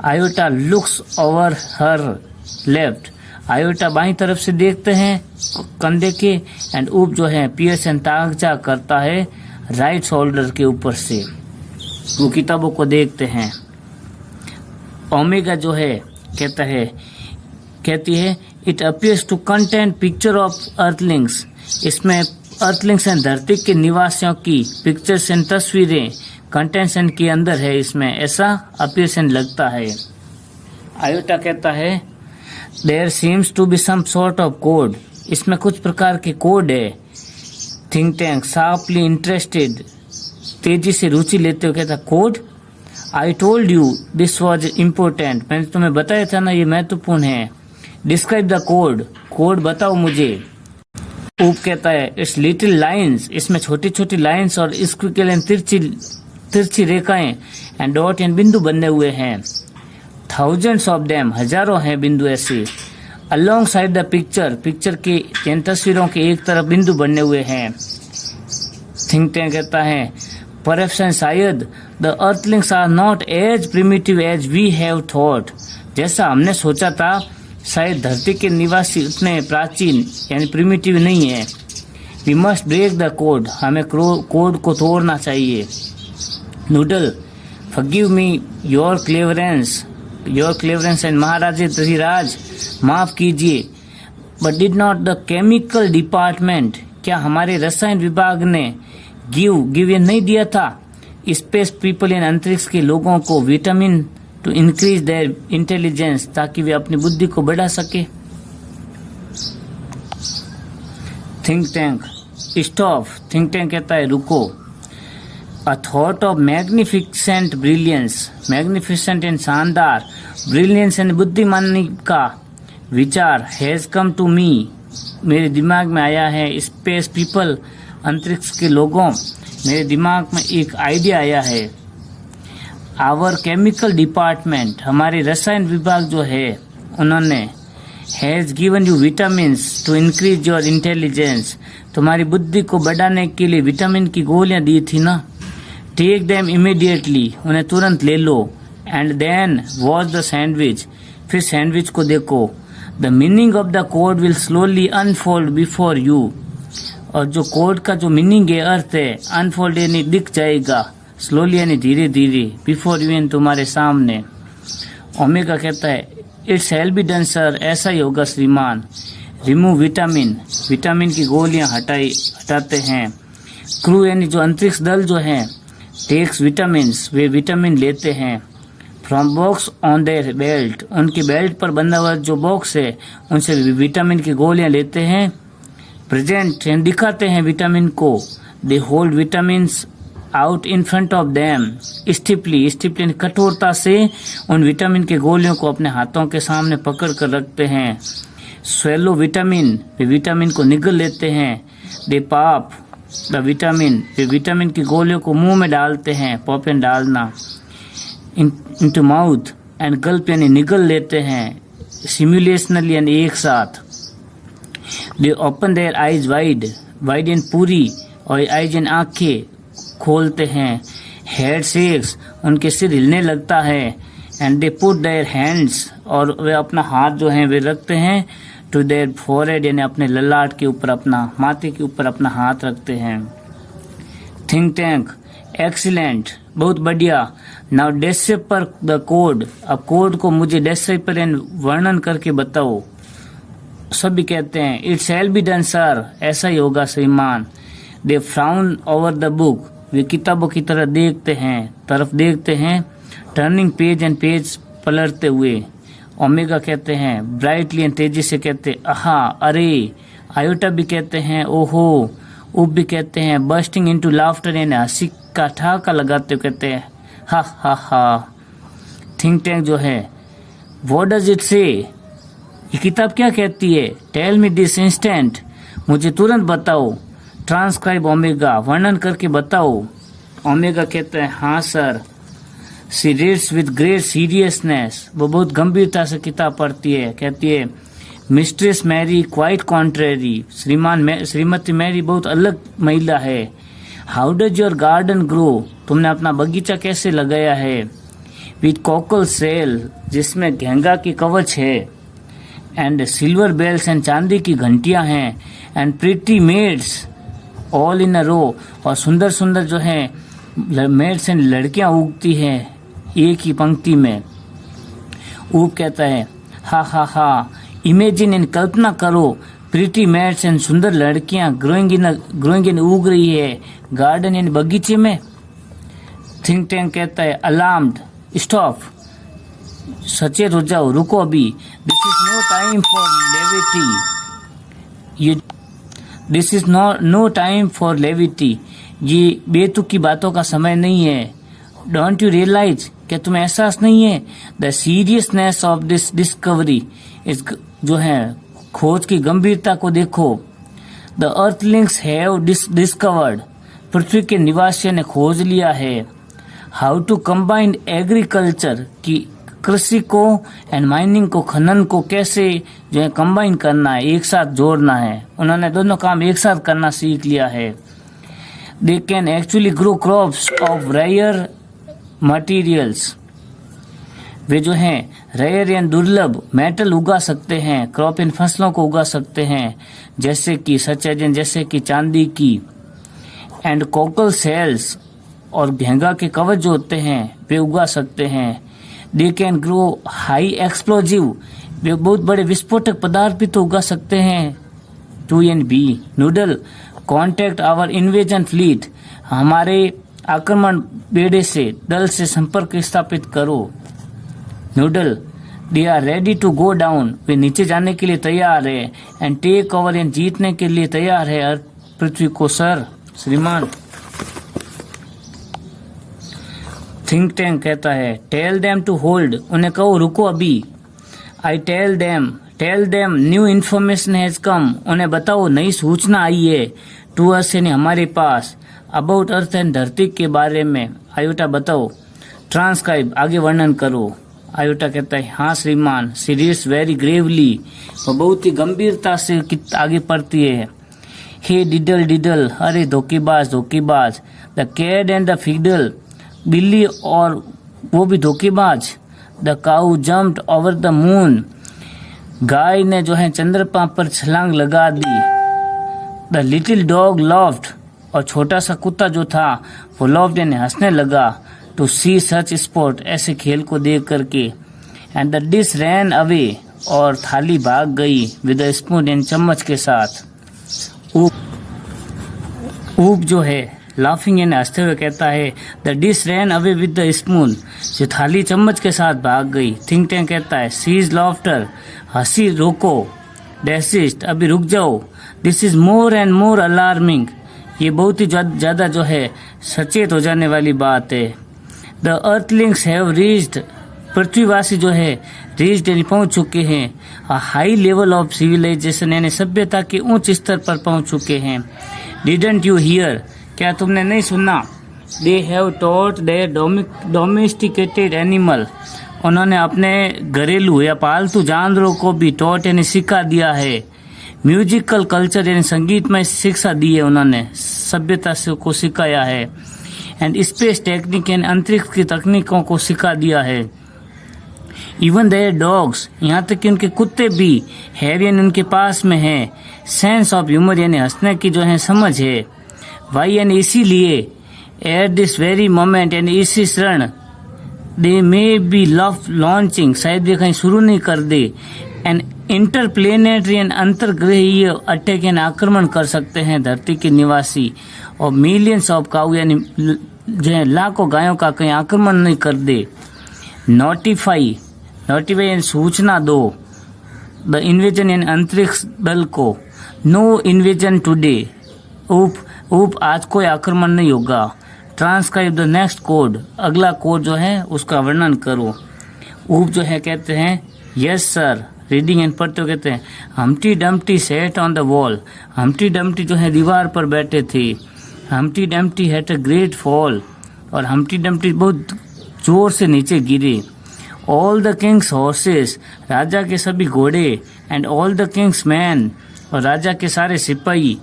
Iota looks over her left, iota बाईं तरफ से देखते हैं कंधे के, एंड ऊप जो है पियर्स एंड ताकजा करता है राइट शोल्डर के ऊपर से, वो किताबों को देखते हैं। ओमेगा जो है कहती है it appears to content picture of earthlings, इसमें अर्थलिंग्स एंड धरती के निवासियों की पिक्चर्स एंड तस्वीरें कंटेंट्स एंड के अंदर है, इसमें ऐसा अपियर्स एंड लगता है। आयोटा कहता है there seems to be some sort of code, इसमें कुछ प्रकार के कोड है। थिंक टैंक शार्पली इंटरेस्टेड, तेजी से रुचि लेते हुए कहता code. I told you this was important, मैंने तुम्हें बताया था ना ये महत्वपूर्ण है। डिस्क्राइब द कोड, कोड बताओ मुझे। ऊप कहता है इट्स लिटिल लाइन्स, इसमें छोटी छोटी लाइन्स और स्क्विगल एंड तिरछी रेखाएं एंड डॉट एंड बिंदु बने हुए हैं। थाउजेंड्स ऑफ देम, हजारों हैं बिंदु ऐसे। Along side the picture, picture के इन तस्वीरों के एक तरफ बिंदु बने हुए हैं। थिंक टैंक कहता है परहैप्स एंड शायद the earthlings are not as primitive as we have thought, जैसा हमने सोचा था शायद धरती के निवासी उतने प्राचीन यानी प्रिमिटिव नहीं है। We must break the code, हमें कोड को तोड़ना चाहिए। Noodle forgive me your cleverance and Maharajadhiraj, माफ कीजिए। But did not the chemical department, क्या हमारे रसायन विभाग ने गिव ये नहीं दिया था स्पेस पीपल इन अंतरिक्ष के लोगों को vitamin to increase their intelligence, ताकि वे अपनी बुद्धि को बढ़ा सके। Think tank stop, think tank कहता है रुको। A thought of magnificent brilliance, magnificent and शानदार, ब्रिलियंस एंड बुद्धिमानी का विचार हैज़ कम टू मी, मेरे दिमाग में आया है। स्पेस पीपल, अंतरिक्ष के लोगों, मेरे दिमाग में एक आइडिया आया है। आवर केमिकल डिपार्टमेंट, हमारे रसायन विभाग जो है उन्होंने has given you vitamins to increase your intelligence, तुम्हारी बुद्धि को बढ़ाने के लिए विटामिन की गोलियां दी थी ना। टेक देम इमीडिएटली, उन्हें तुरंत ले लो। And then watch the sandwich, फिर सैंडविच को देखो। The meaning of the code will slowly unfold before you, और जो कोड का जो मीनिंग है, अर्थ है, अनफोल्ड यानी दिख जाएगा, स्लोली यानी धीरे धीरे, बिफोर यू यानी तुम्हारे सामने। ओमेगा कहता है it shall be done sir, ऐसा ही होगा श्रीमान। रिमूव विटामिन, विटामिन की गोलियां हटाते हैं। क्रू यानी जो अंतरिक्ष दल जो है, टेक्स विटामिन्स, वे विटामिन लेते हैं। From box on their belt, उनके बेल्ट पर बंधा हुआ जो बॉक्स है उनसे विटामिन की गोलियां लेते हैं। प्रेजेंट दिखाते हैं विटामिन को। They hold vitamins out in front of them stiffly, stiffly कठोरता से उन विटामिन के गोलियों को अपने हाथों के सामने पकड़ कर रखते हैं। स्वेलो विटामिन, वे विटामिन को निगल लेते हैं। दे पॉप द विटामिन, वे विटामिन की गोलियों को मुंह में डालते हैं, पॉपन डालना। इनटू माउथ एंड गल्प यानी निगल लेते हैं, सिमुलेशनल यानी एक साथ। They open their eyes wide, wide इन पूरी, और आईज इन आंखें खोलते हैं। हेड शेक्स, उनके सिर हिलने लगता है। And they put their hands, और वे अपना हाथ जो है वे रखते हैं। टू देयर फोरहेड यानी अपने ललाट के ऊपर, अपना माथे के ऊपर अपना हाथ रखते हैं। थिंक टैंक, एक्सीलेंट, बहुत बढ़िया। नाउ डेस्क्रिप्टर द कोड, अब कोड को मुझे डेस्क्रिप्टर वर्णन करके बताओ। सभी कहते हैं it shall be done sir, ऐसा ही होगा श्रीमान। दे फ्राउन ओवर द बुक, वे किताबों की तरफ देखते हैं। टर्निंग पेज एंड पेज, पलटते हुए। ओमेगा कहते हैं ब्राइटली एंड तेजी से कहते आहा, अरे। आयोटा भी कहते हैं ओहो। उप भी कहते हैं बर्स्टिंग इनटू लाफ्टर यानी हंसी का ठहाका लगाते हुए कहते हैं हा हा हा। थिंक टैंक जो है व्हाट डज इट से, ये किताब क्या कहती है। टेल मी दिस इंस्टेंट, मुझे तुरंत बताओ। ट्रांसक्राइब ओमेगा, वर्णन करके बताओ। ओमेगा कहते हैं हाँ sir. She reads with great seriousness, वो बहुत गंभीरता से किताब पढ़ती है। कहती है मिस्ट्रेस मैरी क्वाइट कॉन्ट्रेरी, श्रीमती मैरी बहुत अलग महिला है। How does your garden grow, तुमने अपना बगीचा कैसे लगाया है। विद कोकल सेल, जिसमें घेंगा की कवच है। एंड सिल्वर बेल्स एंड चांदी की घंटियां हैं। And pretty maids all in a row, और सुंदर सुंदर जो है मेड्स एंड लड़कियां उगती हैं एक ही पंक्ति में। ऊप कहता है हा हा हा। इमेजिन इन, कल्पना करो। प्रिटी मेड्स एंड सुंदर लड़कियां ग्रोइंग इन उग रही है गार्डन इन बगीचे में। थिंक टैंक कहता है अलार्म्ड, स्टॉप, सचेत हो जाओ, रुको अभी। This is no time for levity, this is no time for levity, ये बेतुकी बातों का समय नहीं है। डोंट यू रियलाइज, क्या तुम्हें एहसास नहीं है। The seriousness of this discovery, इस जो है खोज की गंभीरता को देखो। द अर्थलिंग्स हैव डिस्कवर्ड, पृथ्वी के निवासियों ने खोज लिया है। हाउ टू कंबाइन एग्रीकल्चर, की कृषि को एंड माइनिंग को, खनन को कैसे जो है कंबाइन करना है, एक साथ जोड़ना है। उन्होंने दोनों काम एक साथ करना सीख लिया है। They can actually grow crops of rare materials, वे जो हैं रेयर या दुर्लभ मेटल उगा सकते हैं। क्रॉप इन फसलों को उगा सकते हैं, जैसे कि सचेजन, जैसे कि चांदी की। एंड कोकल सेल्स, और घेंगा के कवच जो होते हैं वे उगा सकते हैं। They can grow high explosive, वे बहुत बड़े विस्फोटक पदार्थ भी तो उगा सकते हैं। 2NB noodle, contact our invasion fleet, हमारे आक्रमण बेड़े से दल से संपर्क स्थापित करो। Noodle, they are ready to go down, वे नीचे जाने के लिए तैयार है। एंड टेक ओवर, एंड जीतने के लिए तैयार है अर्थ पृथ्वी को सर, श्रीमान। थिंक टैंक कहता है टेल देम टू होल्ड, उन्हें कहो रुको अभी। I tell them, tell them new information has come, उन्हें बताओ नई सूचना आई है, टू अस यानी हमारे पास, अबाउट अर्थ एंड धरती के बारे में। आयोटा बताओ, ट्रांसक्राइब आगे वर्णन करो। आयोटा कहता है हाँ श्रीमान। शी रीड्स वेरी ग्रेवली, वो बहुत ही गंभीरता से आगे पढ़ती है। हे डिडल डिडल, अरे धोखेबाज धोखेबाज। The cat and the fiddle, बिल्ली और वो भी धोखेबाज। The cow jumped over the moon, गाय ने जो है चंद्रमा पर छलांग लगा दी। द लिटिल डॉग लॉफ्ड, और छोटा सा कुत्ता जो था वो लॉफ्ड यानी हंसने लगा। टू सी सच स्पोर्ट, ऐसे खेल को देख करके। And the dish ran away, और थाली भाग गई। विद द स्पून यानी चम्मच के साथ। ऊप जो है लाफिंग यानी हंसते हुए कहता है the dish ran away with the spoon, जो थाली चम्मच के साथ भाग गई। थिंक टैंक कहता है सीज लॉफ्टर, हंसी रोको। डेसिस्ट, अभी रुक जाओ। This is more and more alarming, ये बहुत ही ज्यादा जो है सचेत हो जाने वाली बात है। द अर्थलिंग्स हैव रीच्ड, पृथ्वीवासी जो है रीच्ड यानी पहुंच चुके हैं। A high level of civilisation यानी सभ्यता के उच्च स्तर पर पहुंच चुके हैं। डिडंट यू हियर, क्या तुमने नहीं सुना। They have taught their domesticated animal, उन्होंने अपने घरेलू या पालतू जानवरों को भी टॉट यानी सिखा दिया है। म्यूजिकल कल्चर यानी संगीत में शिक्षा दी है, उन्होंने सभ्यता से को सिखाया है। एंड स्पेस टेक्निक यानी अंतरिक्ष की तकनीकों को सिखा दिया है। इवन देयर डॉग्स, यहाँ तक कि उनके कुत्ते भी हैव यानी उनके पास में है। सेंस ऑफ ह्यूमर यानी हंसने की जो है समझ है। वाई यानी इसीलिए। एट दिस वेरी मोमेंट यानी इसी क्षण। दे मे बी लॉन्चिंग, शायद वे कहीं शुरू नहीं कर दे। एन इंटरप्लेनेटरी एंड अंतर्ग्रहीय अटैक यानी आक्रमण कर सकते हैं धरती के निवासी। और मिलियंस ऑफ काऊ यानी जो है लाखों गायों का कहीं आक्रमण नहीं कर दे। नोटिफाई यानी सूचना दो। द इन्वेजन यानी अंतरिक्ष दल को। नो इन्वेजन टुडे, ऊप आज कोई आक्रमण नहीं होगा। ट्रांसक्राइब द नेक्स्ट कोड, अगला कोड जो है उसका वर्णन करो। ऊप जो है कहते हैं यस सर, रीडिंग एंड पढ़ते हुए कहते हैं Humpty Dumpty set on the wall, Humpty Dumpty जो है दीवार पर बैठे थे। Humpty Dumpty had a great fall, और हम्टी डम्टी बहुत जोर से नीचे गिरे। ऑल द किंग्स हॉर्सेस, राजा के सभी घोड़े। And all the Kings man, और राजा के सारे सिपाही।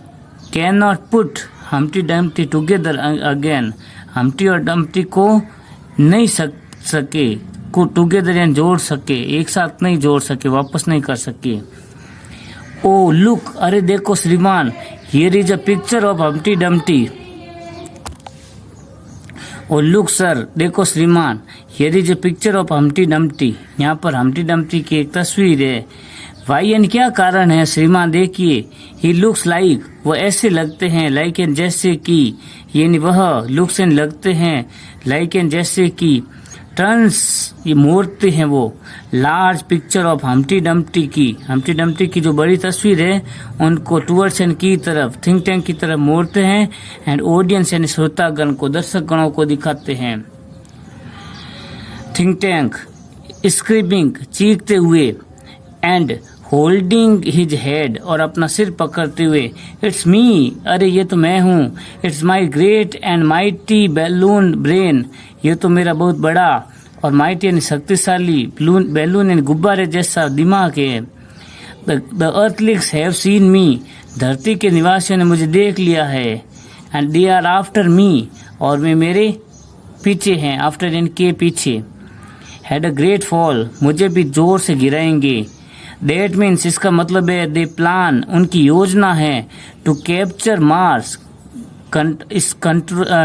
Can not put Humpty Dumpty together again, Humpty और डम्टी को नहीं सके को टुगेदर यानी जोड़ सके, एक साथ नहीं जोड़ सके, वापस नहीं कर सके। ओ लुक, अरे देखो श्रीमान, here is a picture of Humpty Dumpty. Oh look sir, देखो श्रीमान, here is a picture of Humpty Dumpty, यहाँ पर हम्टी डम्टी की एक तस्वीर है। वाई एन क्या कारण है श्रीमान, देखिए। ही लुक्स लाइक, वो ऐसे लगते हैं। लाइक एन जैसे कि, यानी वह लुक्स एन लगते हैं। लाइक एन जैसे कि। टर्न्स ये मोड़ते हैं वो। Large picture of Humpty Dumpty की, हम्टी डम्टी की जो बड़ी तस्वीर है उनको टूवर्ड्स एन की तरफ, थिंक टैंक की तरफ मोड़ते हैं। एंड ऑडियंस यानी श्रोतागण को, दर्शक गणों को दिखाते हैं। थिंक टैंक स्क्रीमिंग, चीखते हुए। एंड होल्डिंग हिज हेड, और अपना सिर पकड़ते हुए। इट्स मी, अरे ये तो मैं हूँ। It's my great and mighty balloon brain, ये तो मेरा बहुत बड़ा और माइटी यानी शक्तिशाली बैलून यानी गुब्बारे जैसा दिमाग है। The earthlings have seen me, धरती के निवासियों ने मुझे देख लिया है। And they are after me, और वे मेरे पीछे हैं। आफ्टर इनके पीछे। हैड अ ग्रेट फॉल, मुझे भी जोर से गिराएंगे। That means, इसका मतलब है दे प्लान, उनकी योजना है। To capture Mars,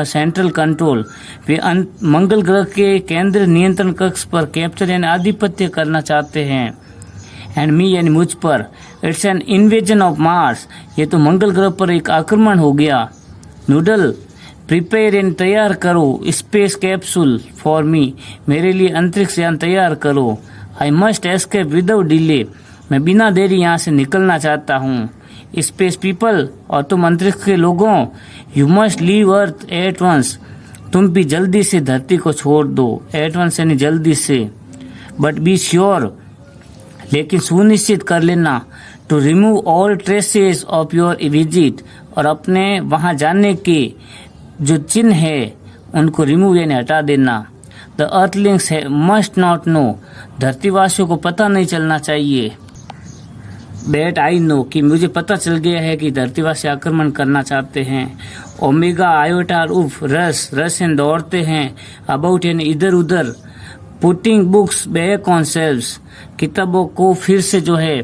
central control, वे मंगल ग्रह के केंद्र नियंत्रण कक्ष पर कैप्चर यानी आधिपत्य करना चाहते हैं। एंड मी यानी मुझ पर। It's an invasion of Mars, ये तो मंगल ग्रह पर एक आक्रमण हो गया। नूडल प्रिपेयर यानी तैयार करो। स्पेस कैप्सूल फॉर मी, मेरे लिए अंतरिक्ष यान तैयार करो। I must escape without delay, मैं बिना देरी यहाँ से निकलना चाहता हूँ। स्पेस पीपल, और तुम अंतरिक्ष के लोगों। You must leave Earth at once, तुम भी जल्दी से धरती को छोड़ दो। एट वंस यानी जल्दी से। बट बी श्योर, लेकिन सुनिश्चित कर लेना to remove all traces of your visit, और अपने वहां जाने के जो चिन्ह है उनको रिमूव यानी हटा देना। The earthlings must not know, धरतीवासियों को पता नहीं चलना चाहिए। दैट आई नो, कि मुझे पता चल गया है कि धरतीवासी आक्रमण करना चाहते हैं। ओमेगा आयोटा उफ रस यानी दौड़ते हैं। अबाउट यानी इधर उधर। Putting books back on shelves, किताबों को फिर से जो है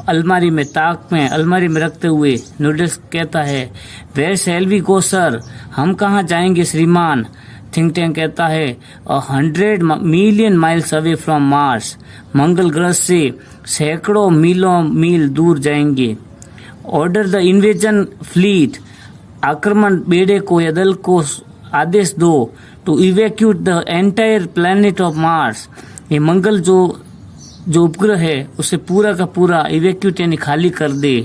अलमारी में अलमारी में रखते हुए। नूडल्स कहता है where shall we go sir, हम कहाँ जाएंगे श्रीमान। थिंक टैंक कहता है 100 million miles away from Mars, मंगल ग्रह से सैकड़ों मील दूर जाएंगे। ऑर्डर द इन्वेजन फ्लीट, आक्रमण बेड़े को या दल को आदेश दो। To evacuate the entire planet of Mars, ये मंगल जो उपग्रह है उसे पूरा का पूरा इवैक्यूट यानी खाली कर दे।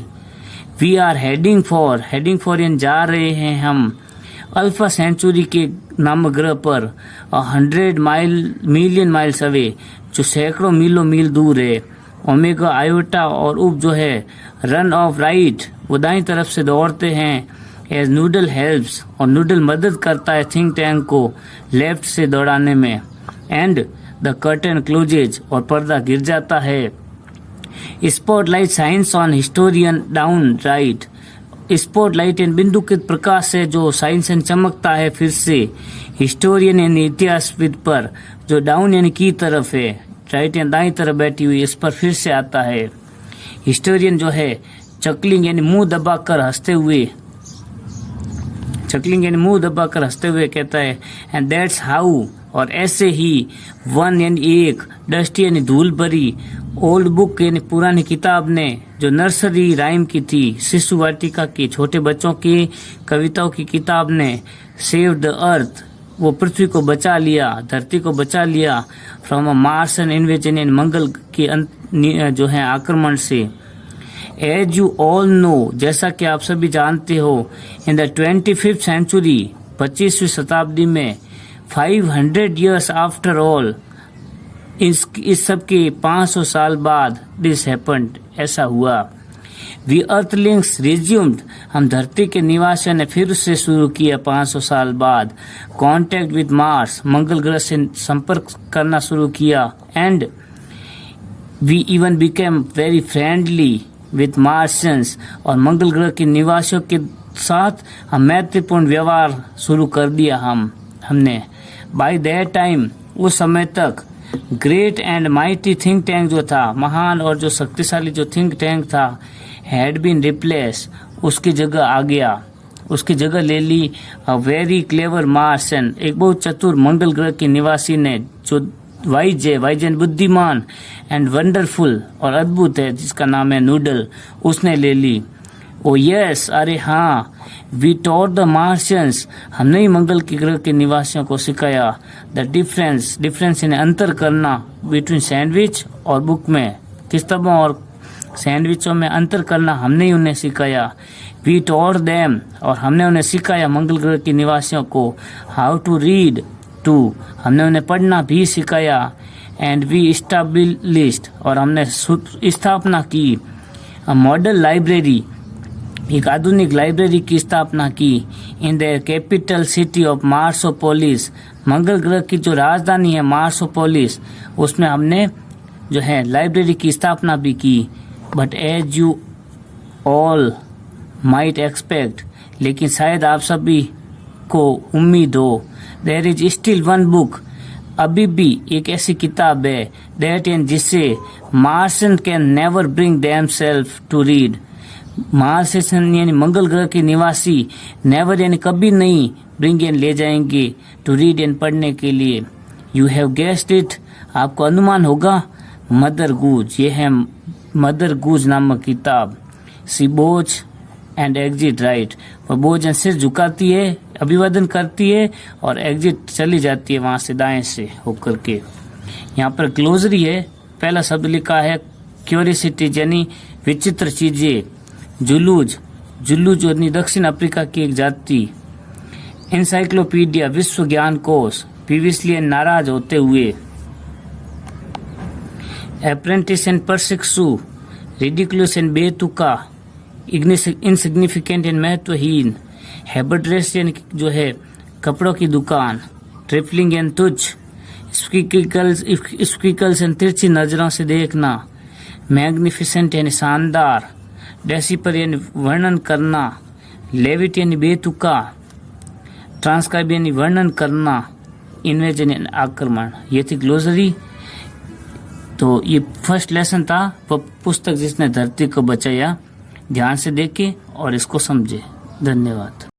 वी आर हेडिंग फॉर यानी जा रहे हैं हम अल्फा सेंचुरी के नामक ग्रह पर 100 मिलियन माइल्स अवे, जो सैकड़ों मील दूर है। ओमेगा आयोटा और उप जो है रन ऑफ राइट, वो दाईं तरफ से दौड़ते हैं। एज नूडल हेल्प्स, और नूडल मदद करता है थिंक टैंक को लेफ्ट से दौड़ाने में। एंड द कर्टन क्लोजेज, और पर्दा गिर जाता है। Spotlight science on historian down right, spotlight यानी बिंदु के प्रकाश से जो साइंस चमकता है फिर से हिस्टोरियन यानी इतिहासविद पर, जो डाउन यानी की तरफ है, राइट यानी दाईं तरफ बैठी हुई, इस पर फिर से आता है। हिस्टोरियन जो है चकलिंग यानी मुंह दबाकर हंसते हुए कहता है एंड दैट्स हाउ, और ऐसे ही वन यानी एक, डस्टी यानी धूल भरी, ओल्ड बुक यानी पुरानी किताब ने, जो नर्सरी राइम की थी, शिशु वाटिका की, छोटे बच्चों की कविताओं की किताब ने, सेव द अर्थ, वो पृथ्वी को बचा लिया, धरती को बचा लिया, फ्रॉम अ मार्सन इन्वेजन यानी मंगल के जो है आक्रमण से। एज यू ऑल नो, जैसा कि आप सभी जानते हो, इन द 25th सेंचुरी, 25वीं शताब्दी में, 500 years आफ्टर ऑल, इस सब के 500 साल बाद, दिस हैपेंड, ऐसा हुआ। वी अर्थलिंग्स रिज्यूम्ड, हम धरती के निवासियों ने फिर से शुरू किया 500 साल बाद कॉन्टेक्ट विद मार्स, मंगल ग्रह से संपर्क करना शुरू किया। And we even became very friendly with Martians, और मंगल ग्रह के निवासियों के साथ हम मैत्रीपूर्ण व्यवहार शुरू कर दिया हमने। बाय दैट टाइम, उस समय तक, great and mighty think tank जो था, महान और जो शक्तिशाली जो थिंक टैंक था, हैड बीन रिप्लेस, उसकी जगह आ गया, उसकी जगह ले ली अ वेरी क्लेवर मार्सन, एक बहुत चतुर मंगल ग्रह के निवासी ने, जो वाइजन बुद्धिमान एंड वंडरफुल और अद्भुत है, जिसका नाम है नूडल, उसने ले ली। ओ यस, अरे हाँ, वी टॉट द मार्शियंस, हमने ही मंगल के ग्रह के निवासियों को सिखाया द डिफरेंस यानी अंतर करना, बिटवीन सैंडविच और बुक में, किताबों और सैंडविचों में अंतर करना हमने ही उन्हें सिखाया। वी टॉट देम, और हमने उन्हें सिखाया मंगल ग्रह के निवासियों को हाउ टू रीड टू, हमने उन्हें पढ़ना भी सिखाया। एंड वी इस्टाब्लिश्ड, और हमने स्थापना की मॉडल लाइब्रेरी, एक आधुनिक लाइब्रेरी की स्थापना की in the capital city of Marsopolis, मंगल ग्रह की जो राजधानी है मार्सोपोलिस, उसमें हमने जो है लाइब्रेरी की स्थापना भी की। But as you all might expect, लेकिन शायद आप सभी को उम्मीद हो, there is still one book, अभी भी एक ऐसी किताब है, दैट एंड जिससे Martians can never bring themself to read, Martians यानी मंगल ग्रह के निवासी नेवर यानी कभी नहीं, ब्रिंग एन ले जाएंगे, टू रीड एन पढ़ने के लिए। यू हैव गेस्ड इट, आपको अनुमान होगा, मदर गूज, ये है मदर गूज नामक किताब। सी बोझ एंड एग्जिट राइट, वह भोजन सिर झुकाती है, अभिवादन करती है और एग्जिट चली जाती है वहां से दाएं से होकर के। यहाँ पर ग्लोसरी है, पहला शब्द लिखा है क्यूरियोसिटी यानी विचित्र चीजें, जुलूज यानी दक्षिण अफ्रीका की एक जाति, इंसाइक्लोपीडिया विश्व ज्ञान कोश, प्रीवियसली नाराज होते हुए, अप्रेंटिस एंड परसिक्सू, रिडिकुलस एंड बेतुका, इनसिग्निफिकेंट एंड महत्वहीन, हैबरड्रेस यानी जो है कपड़ों की दुकान, ट्रिपलिंग एंड तुच्छ, स्क्विकल्स एंड तिरछी नजरों से देखना, मैग्निफिसेंट यानी शानदार, डेसिपर यानी वर्णन करना, लेविट यानी बेतुका, ट्रांसक्राइब यानी वर्णन करना, इन्वेजन यानी आक्रमण। ये थी ग्लोसरी। तो ये फर्स्ट लेसन था पुस्तक जिसने धरती को बचाया। ध्यान से देखें और इसको समझे। धन्यवाद।